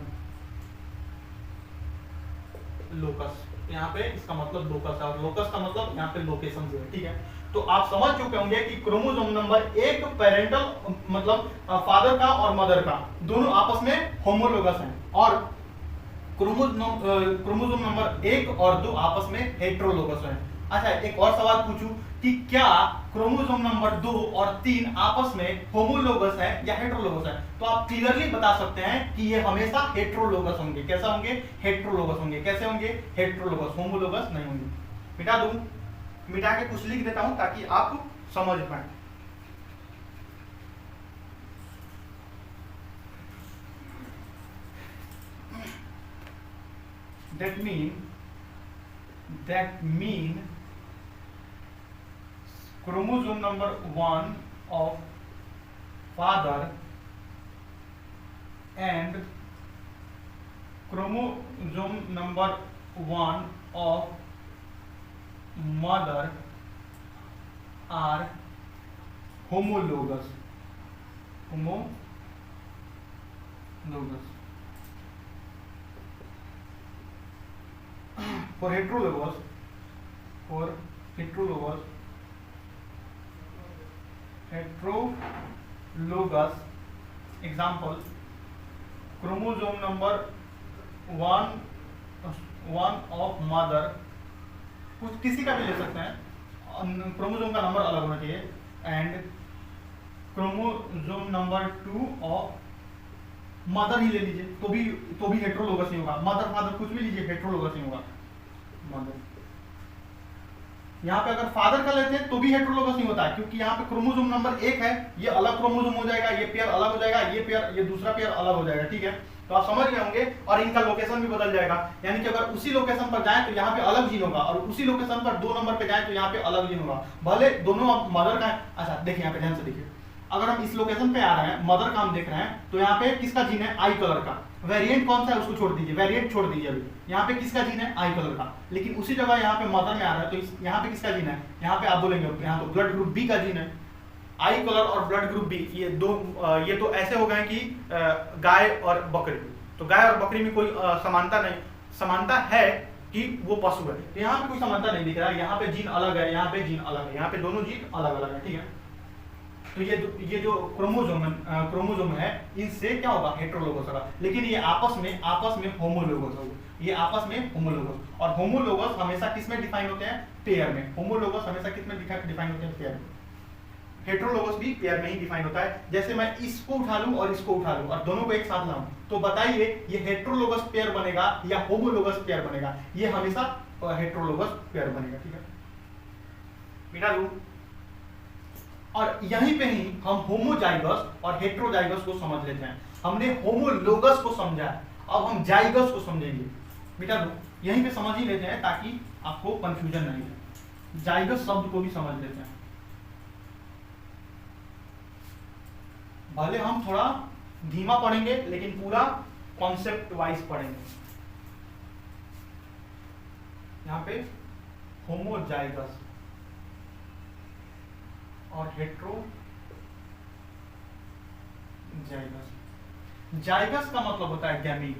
लोकस यहाँ पे इसका मतलब लोकस है और लोकस का मतलब यहाँ पे लोकेशन जो है। ठीक है, तो आप समझ चुके होंगे कि क्रोमोसोम नंबर 1 पेरेंटल मतलब फादर का और मदर का दोनों आपस में होमोलोगस हैं और क्रोमोसोम नंबर 1 और 2 आपस में हेट्रोलोगस हैं। अच्छा, एक और सवाल पूछूं कि क्या क्रोमोसोम नंबर 2 और 3 आपस में होमोलोगस है या हेट्रोलोगस है? तो आप क्लियरली बता सकते हैं कि ये हमेशा हेट्रोलोगस होंगे। कैसा होंगे? हेट्रोलोगस होंगे। कैसे होंगे? हेट्रोलोगस, होमोलोगस नहीं होंगे। मिटा दूं? मिटा के कुछ लिख देता हूं ताकि आप समझ पाए। that mean chromosome number 1 of father and chromosome number 1 of mother are homologous. For heterologous, example, chromosome number 1 of mother, कुछ किसी का भी ले सकते हैं, क्रोमोसोम का नंबर अलग होना चाहिए, and chromosome number 2 of mother ही ले लीजिए तो भी हेट्रोलोगस नहीं होगा। मदर फादर कुछ भी लीजिए, हेट्रोलोगस नहीं होगा। मदर, यहाँ पे अगर फादर का लेते हैं तो भी हेट्रोलोगस नहीं होता है, क्योंकि यहाँ पे क्रोमोसोम नंबर 1 है, ये अलग क्रोमोसोम हो जाएगा, ये पेयर अलग हो जाएगा, ये दूसरा पेयर अलग हो जाएगा। ठीक है, तो आप समझ गए होंगे। और इनका लोकेशन भी बदल जाएगा, यानी कि अगर उसी लोकेशन पर जाए तो यहाँ पे अलग जीन होगा, और उसी लोकेशन पर 2 नंबर पे जाए तो यहाँ पे अलग जीन होगा, भले दोनों मदर का है। अच्छा देखिए, यहाँ पे ध्यान से देखिए, अगर हम इस लोकेशन पे आ रहे हैं, मदर का हम देख रहे हैं, तो यहाँ पे किसका जीन है? आई कलर का। वेरिएंट कौन सा है उसको छोड़ दीजिए, वेरिएंट छोड़ दीजिए। अभी यहाँ पे किसका जीन है? आई कलर का। लेकिन उसी जगह यहाँ पे मदर में आ रहा है, तो यहाँ पे किसका जीन है? यहाँ पे आप बोलेंगे यहाँ तो ब्लड ग्रुप बी का जीन है। आई कलर और ब्लड ग्रुप बी, ये तो ऐसे हो गए कि गाय और बकरी। तो गाय और बकरी में कोई समानता नहीं, समानता है कि वो पशु है। तो यहाँ पे कोई समानता नहीं दिख रहा है, यहाँ पे जीन अलग है, यहाँ पे जीन अलग है, यहाँ पे दोनों जीन अलग अलग है। ठीक है, तो ये जो क्रोमोसोम है, इनसे क्या होगा? हेट्रोलोगस होगा। लेकिन ये आपस में होमोलोगस होगा। ये आपस में होमोलोगस, और होमोलोगस हमेशा किस में डिफाइन होते हैं? पेयर में। होमोलोगस हमेशा किस में डिफाइन होते हैं? पेयर में। हेट्रोलोगस भी पेयर में ही डिफाइन होता है। जैसे मैं इसको उठा लूं और इसको उठा लूं और दोनों को एक साथ लाऊं, तो बताइए ये हेट्रोलोगस पेयर बनेगा या होमोलोगस पेयर बनेगा? ये हमेशा हेट्रोलोगस पेयर बनेगा। ठीक है, मिटा दूं। और यहीं पे ही हम होमोजाइगस और हेट्रोजाइगस को समझ लेते हैं। हमने होमोलोगस को समझा है, अब हम जाइगस को समझेंगे। मिटा दो, यहीं पे समझ ही लेते हैं ताकि आपको कंफ्यूजन नहीं हो। जाइगस शब्द को भी समझ लेते हैं, भले हम थोड़ा धीमा पढ़ेंगे लेकिन पूरा कॉन्सेप्ट वाइज पढ़ेंगे। यहां पे होमोजाइगस और हेट्रोजाइगस। जाइगस का मतलब होता है गैमीट।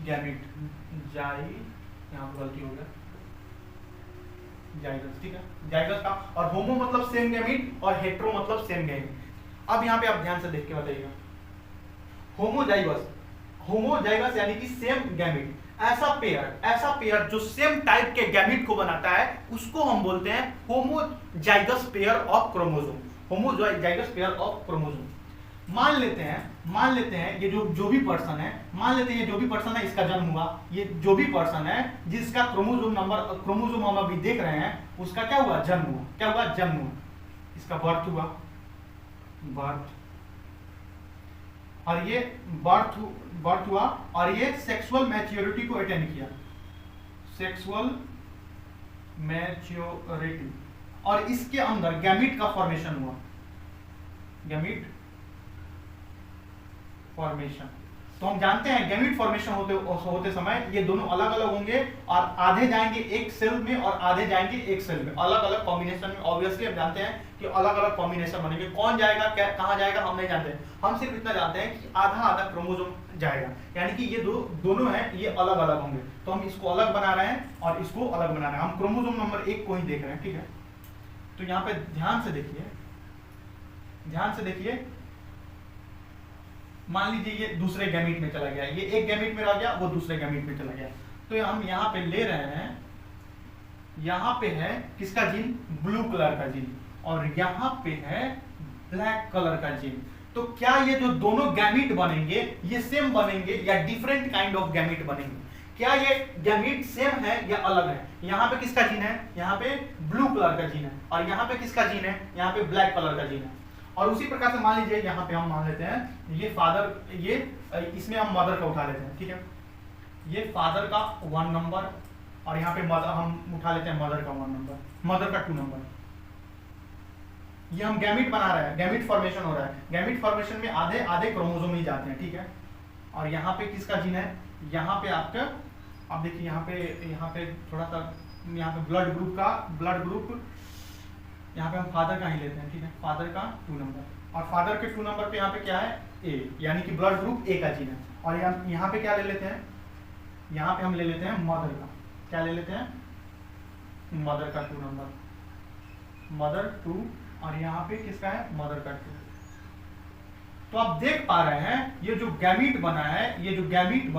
यहां पर गलती हो गया, जाइगस। ठीक है, जाइगस का। और होमो मतलब सेम गैमीट और हेट्रो मतलब सेम गैमीट। अब यहां पे आप ध्यान से देख के बताइएगा, होमोजाइगस यानी कि सेम गैमीट। ऐसा पेयर जो सेम टाइप के गैमीट को बनाता है, उसको हम बोलते हैं homozygous pair of chromosome. Homozygous pair of chromosome. मान लेते हैं ये जो भी पर्सन है, मान लेते हैं ये जो भी पर्सन है, इसका जन्म हुआ। ये जो भी पर्सन है जिसका क्रोमोसोम हम अभी देख रहे हैं, उसका क्या हुआ? जन्म हुआ। क्या हुआ? जन्म हुआ। इसका बर्थ हुआ, और ये बर्थ हुआ और ये सेक्सुअल मैच्योरिटी को अटेंड किया। सेक्सुअल मैच्योरिटी, और इसके अंदर गैमीट का फॉर्मेशन हुआ। गैमीट फॉर्मेशन, तो हम जानते हैं गैमीट फॉर्मेशन होते समय ये दोनों अलग अलग होंगे, और आधे जाएंगे एक सेल में और आधे जाएंगे एक सेल में, अलग अलग कॉम्बिनेशन में। ऑब्वियसली हम जानते हैं कि अलग अलग कॉम्बिनेशन बनेंगे। कौन जाएगा, कहां जाएगा, हम नहीं जानते। हम सिर्फ इतना जानते हैं कि आधा आधा क्रोमोसोम जाएगा, यानी कि ये दोनों हैं, ये अलग अलग होंगे। तो हम इसको अलग बना रहे हैं और इसको अलग बना रहे हैं। हम क्रोमोसोम नंबर 1 को ही देख रहे हैं। ठीक है, तो यहाँ पे ध्यान से देखिए, मान लीजिए ये दूसरे गैमीट में चला गया, ये एक गैमीट में रह गया, वो दूसरे गैमीट में चला गया। तो हम यहाँ पे ले रहे हैं, यहाँ पे है किसका जीन, ब्लू कलर का जीन, और यहाँ पे है ब्लैक कलर का जीन। तो क्या ये जो दोनों गैमीट बनेंगे ये सेम बनेंगे या डिफरेंट काइंड ऑफ गैमीट बनेंगे? क्या ये गैमीट सेम है या अलग है? यहाँ पे किसका जीन है, यहाँ पे ब्लू कलर का जीन है, और यहाँ पे किसका जीन है, यहाँ पे ब्लैक कलर का जीन है। और उसी प्रकार से मान लीजिए यहाँ पे हम मान लेते हैं ये फादर, ये इसमें हम मदर का उठा लेते हैं, ठीक है, ये फादर का 1 नंबर, और यहाँ पे मदर हम उठा लेते हैं मदर का 1 नंबर, मदर का 2 नंबर। ये हम गैमीट बना रहे हैं, गैमीट फॉर्मेशन हो रहा है। गैमीट फॉर्मेशन में आधे आधे क्रोमोसोम ही जाते हैं, ठीक है। और यहाँ पे किसका जीन है, यहाँ पे आपका, अब देखिए यहाँ पे थोड़ा सा, यहाँ पे ब्लड ग्रुप यहाँ पे हम फादर का ही लेते हैं, ठीक है, फादर का 2 नंबर, और फादर के 2 नंबर पे यहाँ पे क्या है, ए, यानी कि ब्लड ग्रुप ए का जीन है। और यहाँ पे क्या ले लेते हैं, यहाँ पे हम ले लेते हैं मदर का, क्या ले लेते हैं, मदर का 2 नंबर, मदर 2, और यहाँ पे किसका है, मदर का 2। तो आप देख पा रहे हैं ये जो गैमीट बना है, ये जो गैमीट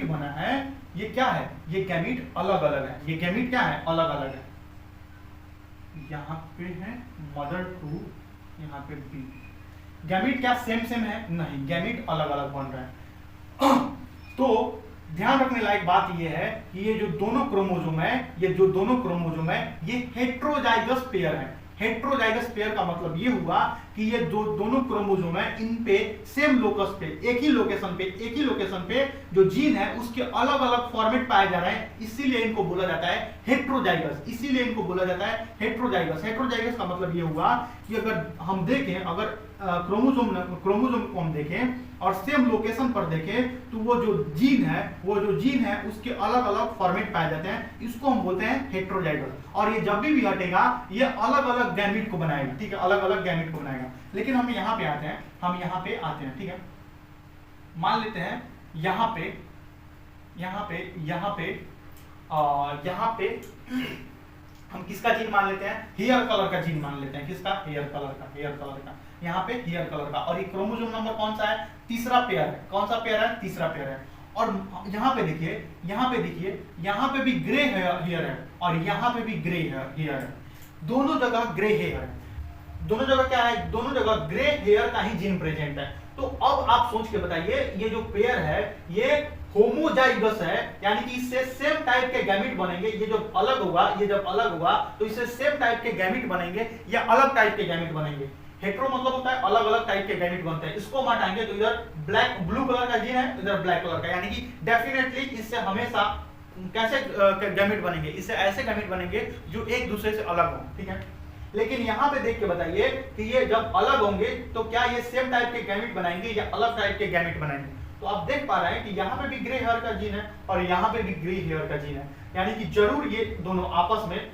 बना है, ये क्या है, ये गैमीट अलग अलग है, ये गैमीट क्या है, अलग अलग है। यहाँ पे है मदर 2, यहाँ पे बी। गैमीट क्या सेम है, नहीं, गैमीट अलग अलग बन रहा है। तो ध्यान रखने लायक बात यह है कि ये जो दोनों क्रोमोसोम है, ये हेट्रोजाइगस पेयर है। हेट्रोजाइगस पेयर का मतलब ये हुआ कि ये दोनों क्रोमोसोम है, इन पे सेम लोकस पे, एक ही लोकेशन पे जो जीन है उसके अलग अलग फॉर्मेट पाए जा रहे हैं, इसीलिए इनको बोला जाता है हेट्रोजाइगस। हेट्रोजाइगस का मतलब ये हुआ कि अगर हम देखें, अगर क्रोमोसोम को हम देखें और सेम लोकेशन पर देखें, तो वो जो जीन है उसके अलग अलग फॉर्मेट पाए जाते हैं, इसको हम बोलते हैं हेट्रोजाइगस। और ये जब भी हटेगा ये अलग अलग गैमीट को बनाएगा, ठीक है, अलग अलग गैमीट को बनाएगा। लेकिन हम यहाँ पे आते हैं, ठीक है, मान लेते हैं यहाँ पे हम किसका जीन मान लेते हैं, हेयर कलर का जीन मान लेते हैं, किसका, हेयर कलर का, यहाँ पे हेयर कलर का। और ये क्रोमोसोम नंबर कौन सा है, तीसरा पेयर है। कौन सा पेयर है, तीसरा पेयर है। और यहाँ पे देखिए, यहाँ पे भी ग्रे हेयर है, और यहाँ पे भी ग्रे हेयर है, दोनों जगह ग्रे हेयर है। दोनों जगह क्या है, दोनों जगह ग्रे हेयर का ही जीन प्रेजेंट है। तो अब आप सोच के बताइए, ये जो पेयर है ये होमोजाइगस है, यानी कि इससे सेम टाइप के गैमीट बनेंगे। ये जब अलग होगा तो इससे सेम टाइप के गैमीट बनेंगे या अलग टाइप के गैमीट बनेंगे। हेट्रो मतलब होता है अलग अलग टाइप के गैमीट बनते हैं। इसको हटाएंगे तो इधर ब्लू कलर का जीन है, इधर ब्लैक कलर का, यानी कि डेफिनेटली इससे हमेशा कैसे गैमीट बनेंगे, इससे ऐसे गैमीट बनेंगे जो एक दूसरे से अलग हो, ठीक है। लेकिन यहाँ पे देख के बताइए कि ये जब अलग होंगे तो क्या ये सेम टाइप के गैमीट बनाएंगे या अलग टाइप के गैमीट बनाएंगे। तो आप देख पा रहे हैं कि यहाँ पे भी ग्रे हेयर का जीन है और यहाँ पे भी ग्रे हेयर का जीन है, यानी कि जरूर ये दोनों आपस में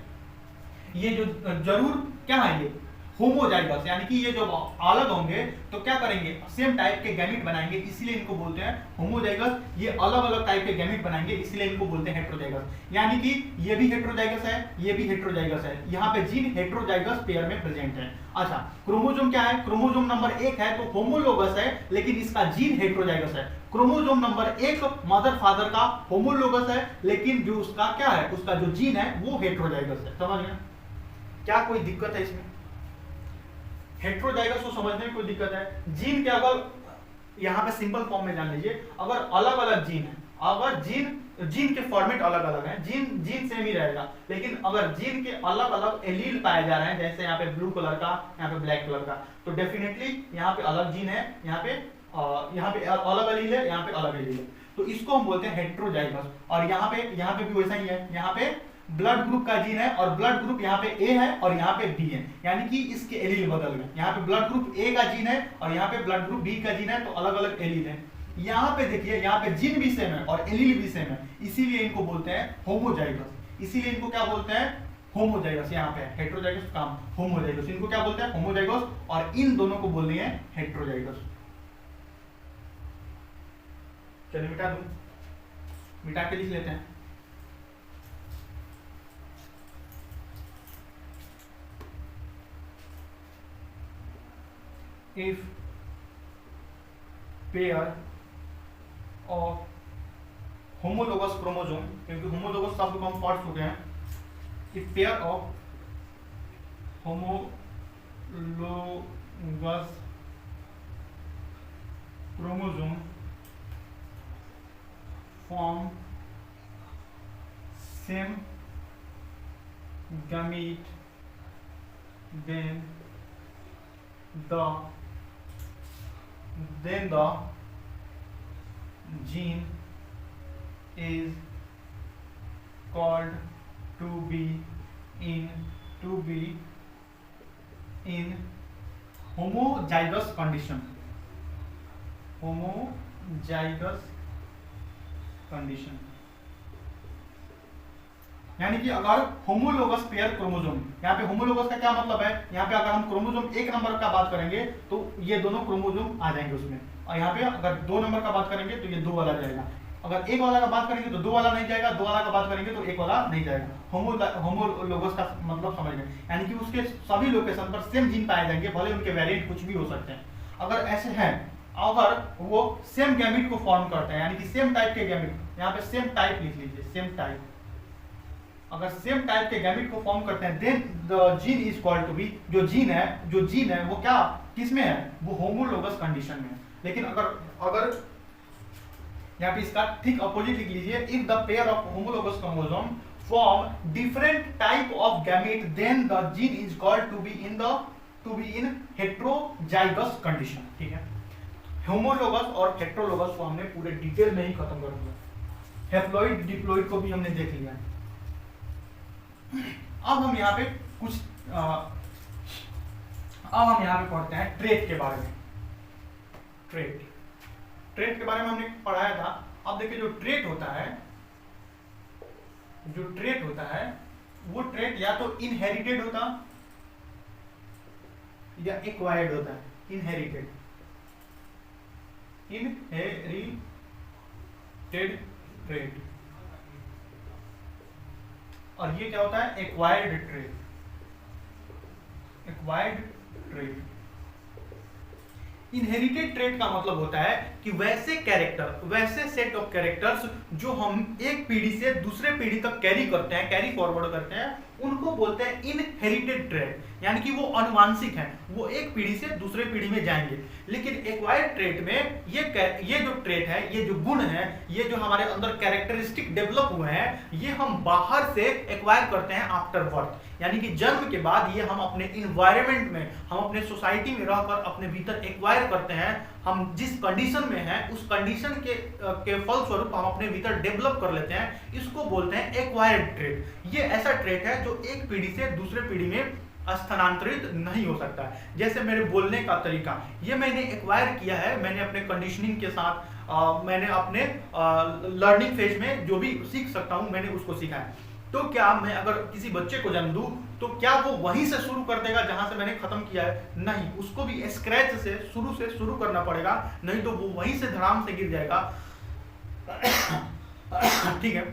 ये जो जरूर क्या है, ये होमोजाइगस, यानी कि ये जब अलग होंगे तो क्या करेंगे, सेम टाइप के गैमीट बनाएंगे, इसीलिए इनको बोलते हैं होमोजाइगस। ये अलग अलग टाइप के गैमीट बनाएंगे, इसलिए इनको बोलते हैं हेट्रोजाइगस। यानी कि ये भी हेट्रोजाइगस है, ये भी हेट्रोजाइगस है, यहाँ पे जीन हेट्रोजाइगस पेयर में प्रेजेंट है। अच्छा, क्रोमोसोम क्या है, क्रोमोसोम नंबर 1 है तो होमोलोगस है, लेकिन इसका जीन हेट्रोजाइगस है। क्रोमोसोम नंबर 1 मदर फादर का होमोलोगस है, लेकिन जो उसका क्या है, उसका जो जीन है वो हेट्रोजाइगस है। समझ गए, क्या कोई दिक्कत है इसमें? हेट्रोजाइगस को समझने में कोई दिक्कत है? जीन के अगर यहाँ पे सिंपल फॉर्म में जान लीजिए, अगर अलग अलग जीन है, अगर जीन के फॉर्मेट अलग अलग है, जीन सेम ही रहेगा, लेकिन अगर जीन के अलग अलग एलील पाए जा रहे हैं, जैसे यहाँ पे ब्लू कलर का, यहाँ पे ब्लैक कलर का, तो डेफिनेटली यहाँ पे अलग जीन है, यहाँ पे अलग एलील है, यहाँ पे अलग एलील है, तो इसको हम बोलते हैं हेट्रोजाइगस। और यहाँ पे भी वैसा ही है, यहाँ पे ब्लड ग्रुप का जीन है और ब्लड ग्रुप यहाँ पे ए है और यहाँ पे बी है, यानी कि इसके एलील बदल गए। यहाँ पे ब्लड ग्रुप ए का जीन है और यहाँ पे ब्लड ग्रुप बी का जीन है, तो अलग अलग एलील है। यहाँ पे देखिए, यहाँ पे जीन भी सेम है और एलील भी सेम है, इसीलिए इनको बोलते हैं होमोजाइगस। इसीलिए इनको क्या बोलते हैं, होमोजाइगस। यहाँ पे हेट्रोजाइगस काम होमोजाइगस, इनको क्या बोलते हैं, होमोजाइगस, और इन दोनों को बोलते हैं हेट्रोजाइगस। चलिए मिटा के लिख लेते हैं। If pair of homologous chromosome, क्योंकि होमोलोगस शब्द को हम पढ़ चुके हैं, a pair of homologous chromosome form same gamete then the gene is called to be in homozygous condition, homozygous condition. यानी कि अगर होमोलोगस पेयर क्रोमोसोम, यहाँ पे होमोलोगस का क्या मतलब है, यहाँ पे अगर हम क्रोमोसोम 1 नंबर का बात करेंगे तो ये दोनों क्रोमोसोम आ जाएंगे उसमें, और यहाँ पे अगर 2 नंबर का बात करेंगे तो ये 2 वाला जाएगा, अगर 1 वाला का बात करेंगे तो 2 वाला नहीं जाएगा, 2 वाला का बात करेंगे तो 1 वाला नहीं जाएगा। होमोलोगस का मतलब समझ गए, यानी कि उसके सभी लोकेशन पर सेम जीन पाए जाएंगे, भले उनके वेरिएंट कुछ भी हो सकते हैं। अगर ऐसे हैं, अगर वो सेम गैमेट को फॉर्म करते हैं, यानी कि सेम टाइप के गैमेट, यहाँ पे सेम टाइप लिख लीजिए, सेम टाइप, अगर सेम टाइप के गैमेट को फॉर्म करते हैं, then the gene is called to be, जो जीन है वो क्या किसमें है, वो होमोलोगस कंडीशन में है। लेकिन अगर यहाँ पे इसका ठीक अपोजिट लिख लीजिए, if the pair of homologous chromosome form different type of gamete then the gene is called to be in heterozygous condition. ठीक है, होमोलोगस और हेट्रोलोगस को हमने पूरे डिटेल में ही खत्म कर दिया, हैप्लॉइड डिप्लॉइड को भी हमने देख लिया। अब हम यहाँ पे पढ़ते हैं ट्रेट के बारे में। ट्रेट के बारे में हमने पढ़ाया था। अब देखिए जो ट्रेट होता है वो ट्रेट या तो इनहेरिटेड होता या एक्वायर्ड होता है। इनहेरिटेड ट्रेट, और ये क्या होता है, एक्वायर्ड ट्रेट। इनहेरिटेड ट्रेट का मतलब होता है कि वैसे सेट ऑफ कैरेक्टर्स जो हम एक पीढ़ी से दूसरे पीढ़ी तक कैरी फॉरवर्ड करते हैं, उनको बोलते हैं इनहेरिटेड ट्रेट, यानी कि वो अनुवांशिक हैं, वो एक पीढ़ी से दूसरे पीढ़ी में जाएंगे। लेकिन एक्वायर्ड ट्रेट में ये जो ट्रेट है, ये जो गुण है, ये जो हमारे अंदर कैरेक्टरिस्टिक डेवलप हुए हैं, ये हम बाहर से एक्वायर करते हैं आफ्टर बर्थ, यानी कि जन्म के बाद ये हम अपने इन्वायरमेंट में, हम अपने सोसाइटी में रहकर अपने भीतर एक्वायर करते हैं। हम जिस कंडीशन में हैं उस कंडीशन के फलस्वरूप हम अपने भीतर डेवलप कर लेते हैं, इसको बोलते हैं एक्वायर्ड ट्रेट। ये ऐसा ट्रेट है जो एक पीढ़ी से दूसरे पीढ़ी में स्थानांतरित नहीं हो सकता है। जैसे मेरे बोलने का तरीका, ये मैंने एक्वायर किया है, मैंने अपने कंडीशनिंग के साथ मैंने अपने लर्निंग फेज में जो भी सीख सकता हूं मैंने उसको सीखा है। तो क्या मैं अगर किसी बच्चे को जन्म दूं तो क्या वो वहीं से शुरू कर देगा जहां से मैंने खत्म किया है? नहीं, उसको भी स्क्रैच से शुरू करना पड़ेगा, नहीं तो वो वहीं से धड़ाम से गिर जाएगा। ठीक है,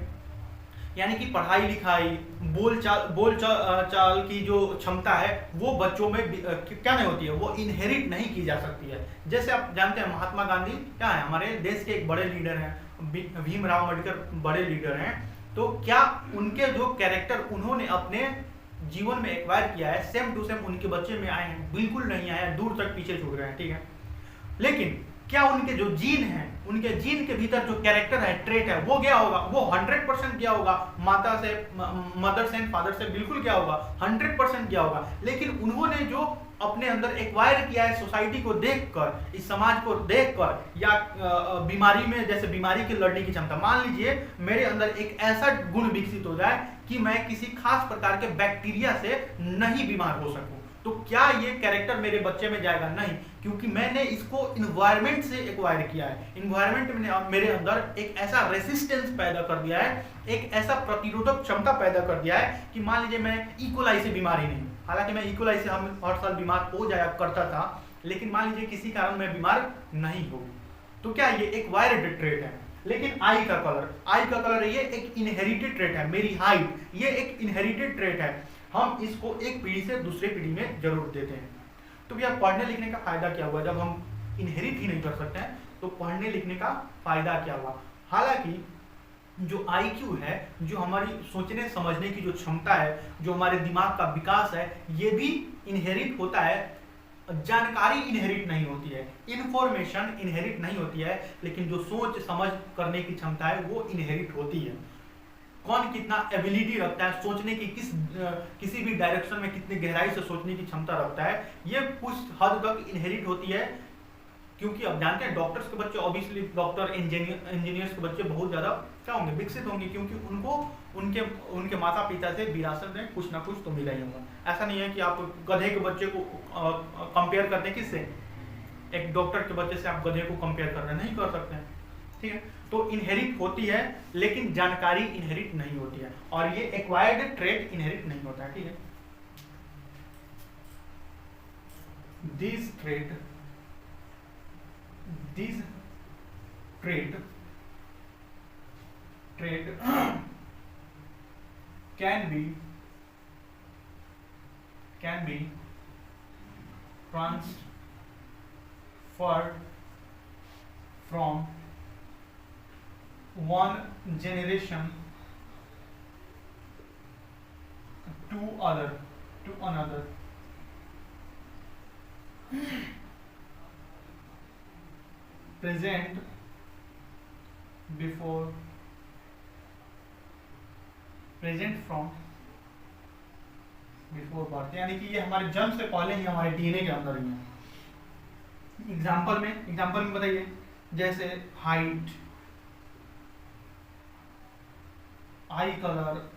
यानी कि पढ़ाई लिखाई, बोलचाल की जो क्षमता है वो बच्चों में क्या नहीं होती है, वो इनहेरिट नहीं की जा सकती है। जैसे आप जानते हैं महात्मा गांधी क्या है, हमारे देश के एक बड़े लीडर हैं, भीमराव अम्बेडकर बड़े लीडर हैं। तो क्या उनके जो कैरेक्टर उन्होंने अपने जीवन में एक्वायर किया है, सेम टू सेम उनके बच्चे में आए हैं? बिल्कुल नहीं आए हैं, दूर तक पीछे छूट गए हैं। ठीक है, लेकिन क्या उनके जो जीन है, उनके जीन के भीतर जो कैरेक्टर है, ट्रेट है, वो गया होगा? वो 100% गया होगा, माता से, मदर से, फादर से, बिल्कुल क्या होगा, 100% गया होगा। लेकिन उन्होंने जो अपने अंदर एक्वायर किया है, सोसाइटी को देखकर, इस समाज को देखकर, या बीमारी में, जैसे बीमारी की लड़ने की क्षमता, मान लीजिए मेरे अंदर एक ऐसा गुण विकसित हो जाए कि मैं किसी खास प्रकार के बैक्टीरिया से नहीं बीमार हो सकूं, तो क्या ये कैरेक्टर मेरे बच्चे में जाएगा? नहीं, क्योंकि मैंने इसको इन्वायरमेंट से एक्वायर किया है। इन्वायरमेंट ने मेरे अंदर एक ऐसा रेसिस्टेंस पैदा कर दिया है, एक ऐसा प्रतिरोधक क्षमता पैदा कर दिया है कि मान लीजिए मैं इकोलाई से बीमार ही नहीं, हालांकि मैं इकोलाई से हम हर साल बीमार हो जाया करता था, लेकिन मान लीजिए किसी कारण मैं बीमार नहीं हूं, तो क्या ये एक्वायर्ड ट्रेट है? लेकिन आई का कलर ये एक इनहेरिटेड ट्रेट है। मेरी हाइट, ये एक इनहेरिटेड ट्रेट है। हम इसको एक पीढ़ी से दूसरे पीढ़ी में जरूर देते हैं। तो भैया पढ़ने लिखने का फायदा क्या हुआ? जब हम इनहेरिट ही नहीं कर सकते हैं तो पढ़ने लिखने का फायदा क्या हुआ? हालांकि जो IQ है, जो हमारी सोचने समझने की जो क्षमता है, जो हमारे दिमाग का विकास है, ये भी इनहेरिट होता है। जानकारी इनहेरिट नहीं होती है, इंफॉर्मेशन इनहेरिट नहीं होती है, लेकिन जो सोच समझ करने की क्षमता है वो इनहेरिट होती है। कौन कितना एबिलिटी रखता है सोचने की, किसी भी डायरेक्शन में कितनी गहराई से सोचने की क्षमता रखता है, ये कुछ हद तक इनहेरिट होती है। क्योंकि अब जानते हैं डॉक्टर्स के बच्चे, ऑब्वियसली डॉक्टर इंजीनियर्स के बच्चे बहुत ज़्यादा क्या होंगे, विकसित होंगे, क्योंकि उनको उनके माता पिता से विरासत में कुछ ना कुछ तो मिला ही होगा। ऐसा नहीं है कि आप गधे के बच्चे को कंपेयर करते हैं किससे, एक डॉक्टर के बच्चे से आप गधे को कंपेयर कर रहे हैं, नहीं कर सकते हैं, ठीक है। तो इनहेरिट होती है, लेकिन जानकारी इनहेरिट नहीं होती है, और ये एक्वायर्ड ट्रेट इनहेरिट नहीं होता है, ठीक है। This trait can be transferred from one generation to another. Present from before birth, यानी कि ये हमारे जन्म से पहले ही हमारे DNA के अंदर ही है। एग्जाम्पल में बताइए, जैसे हाइट, आई कलर।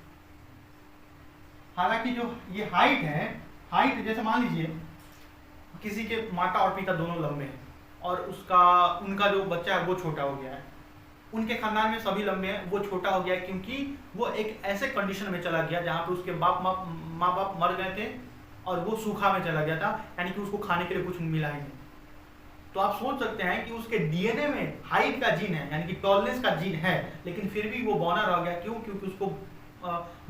हालांकि जो ये हाइट जैसे मान लीजिए किसी के माता और पिता दोनों लंबे हैं, और उनका जो बच्चा है वो छोटा हो गया है, उनके खानदान में सभी लंबे हैं, वो छोटा हो गया है क्योंकि वो एक ऐसे कंडीशन में चला गया जहाँ पे उसके माँ बाप मर गए थे और वो सूखा में चला गया था, यानी कि उसको खाने के लिए कुछ मिला ही नहीं। तो आप सोच सकते हैं कि उसके DNA में हाइट का जीन है, यानी कि टॉलनेस का जीन है, लेकिन फिर भी वो बौना रह गया। क्यों? क्योंकि उसको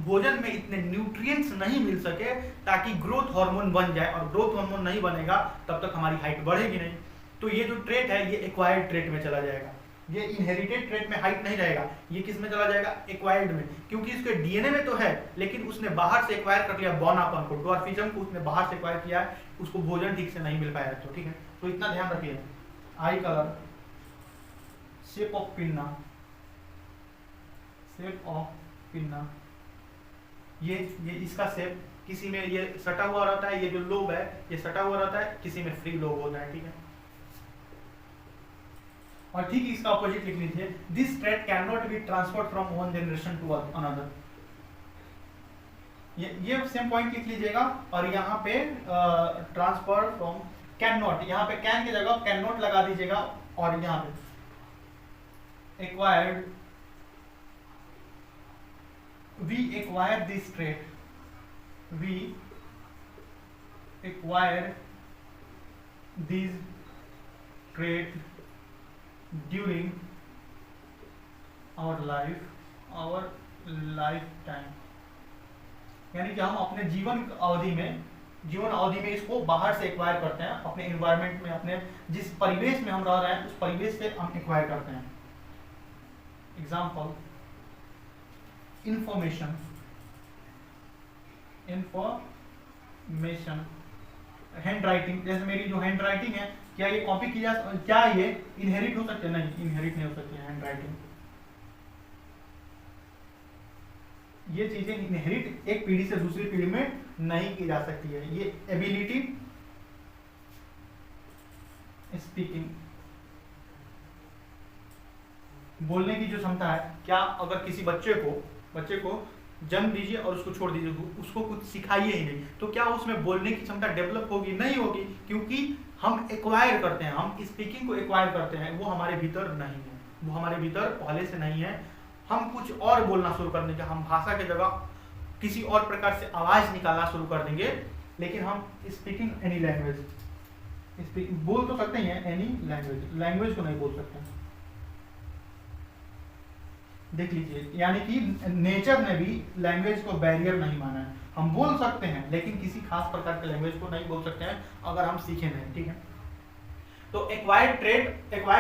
भोजन में इतने न्यूट्रिएंट्स नहीं मिल सके ताकि ग्रोथ हार्मोन बन जाए, और ग्रोथ हार्मोन नहीं बनेगा तब तक हमारी हाइट बढ़ेगी नहीं। तो ये जो ट्रेट है ये एक्वायर्ड ट्रेट में चला जाएगा, ये इनहेरिटेड ट्रेट में हाइट नहीं रहेगा, ये किस में चला जाएगा, एक्वायर्ड में, क्योंकि इसके DNA में तो है लेकिन उसने बाहर से एक्वायर कर लिया, बौनापन को, ड्वार्फिज्म को उसने बाहर से एक्वायर किया है, उसको भोजन ठीक से नहीं मिल पाया। तो ठीक है, तो इतना ध्यान रखिए। आई कलर, शेप ऑफ पिन्ना, ये इसका शेप, किसी में ये सटा हुआ रहता है, ये जो लोब है ये सटा हुआ रहता है, किसी में फ्री लोब होता है, ठीक है। और ठीक इसका ऑपोजिट लिख लीजिए, this trait can not be transferred from one generation to another. ये सेम पॉइंट लिख लीजिएगा, और यहाँ पे ट्रांसफर फ्रॉम कैन नॉट, यहाँ पे कैन की जगह कैन नॉट लगा दीजिएगा, और यहाँ पे acquired, we acquire this trait, we acquire this trait during our lifetime, यानी कि हम अपने जीवन अवधि में इसको बाहर से एक्वायर करते हैं, अपने एनवायरनमेंट में, अपने जिस परिवेश में हम रह रहे हैं उस परिवेश से हम एक्वायर करते हैं। एग्जाम्पल, इंफॉर्मेशन, हैंड राइटिंग, जैसे मेरी जो हैंड राइटिंग है, क्या ये कॉपी की जा, क्या ये इनहेरिट हो सकती है? नहीं, इनहेरिट नहीं हो सकती है हैंड राइटिंग। ये चीजें इनहेरिट एक पीढ़ी से दूसरी पीढ़ी में नहीं की जा सकती है। ये एबिलिटी, स्पीकिंग, बोलने की जो क्षमता है, क्या अगर किसी बच्चे को जन्म दीजिए और उसको छोड़ दीजिए, उसको कुछ सिखाइए ही नहीं, तो क्या उसमें बोलने की क्षमता डेवलप होगी? नहीं होगी, क्योंकि हम एक्वायर करते हैं, हम स्पीकिंग को एक्वायर करते हैं, वो हमारे भीतर नहीं है, वो हमारे भीतर पहले से नहीं है। हम कुछ और बोलना शुरू कर देंगे, हम भाषा के जगह किसी और प्रकार से आवाज निकालना शुरू कर देंगे, लेकिन हम स्पीकिंग एनी लैंग्वेज बोल तो सकते हैं, एनी लैंग्वेज को नहीं बोल सकते। देख लीजिए, यानी कि नेचर ने भी लैंग्वेज को बैरियर नहीं माना है। हम बोल सकते हैं लेकिन किसी खास प्रकार के लैंग्वेज को नहीं बोल सकते हैं अगर हम सीखे नहीं, ठीक है। तो एक्वायर्ड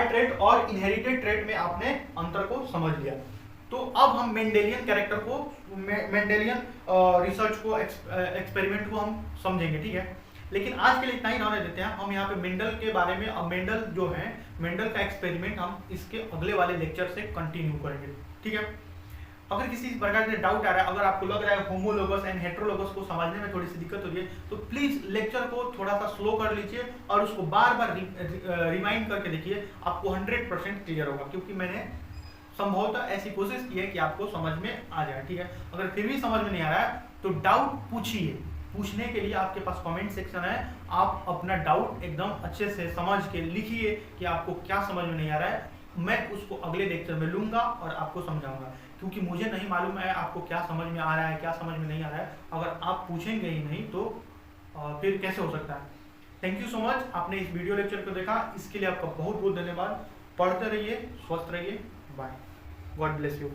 ट्रेट और इनहेरिटेड ट्रेट में आपने अंतर को समझ लिया। तो अब हम मेंडेलियन कैरेक्टर को, मेंडेलियन रिसर्च को, एक्सपेरिमेंट को हम समझेंगे, ठीक है। लेकिन आज के लिए इतना ही रहने देते हैं। हम यहाँ पे मेंडल के बारे में, अब मेंडल जो है, मेंडल का एक्सपेरिमेंट हम इसके अगले वाले लेक्चर से कंटिन्यू करेंगे, ठीक है। अगर किसी प्रकार से डाउट आ रहा है, अगर आपको लग रहा है होमोलोगस एंड हेटेरोलोगस को समझने में थोड़ी सी दिक्कत हो रही है, तो प्लीज लेक्चर को थोड़ा सा स्लो कर लीजिए और उसको बार बार रिमाइंड करके देखिए, आपको 100% क्लियर होगा, क्योंकि मैंने संभवतः ऐसी कोशिश की है कि आपको समझ में आ जाए, ठीक है। अगर फिर भी समझ में नहीं आ रहा है तो डाउट पूछिए, पूछने के लिए आपके पास कमेंट सेक्शन है, आप अपना डाउट एकदम अच्छे से समझ के लिखिए कि आपको क्या समझ में नहीं आ रहा है, मैं उसको अगले लेक्चर में लूंगा और आपको समझाऊंगा, क्योंकि मुझे नहीं मालूम है आपको क्या समझ में आ रहा है, क्या समझ में नहीं आ रहा है। अगर आप पूछेंगे ही नहीं तो फिर कैसे हो सकता है। थैंक यू सो मच, आपने इस वीडियो लेक्चर को देखा, इसके लिए आपका बहुत बहुत धन्यवाद। पढ़ते रहिए, स्वस्थ रहिए, बाय, गॉड ब्लेस यू।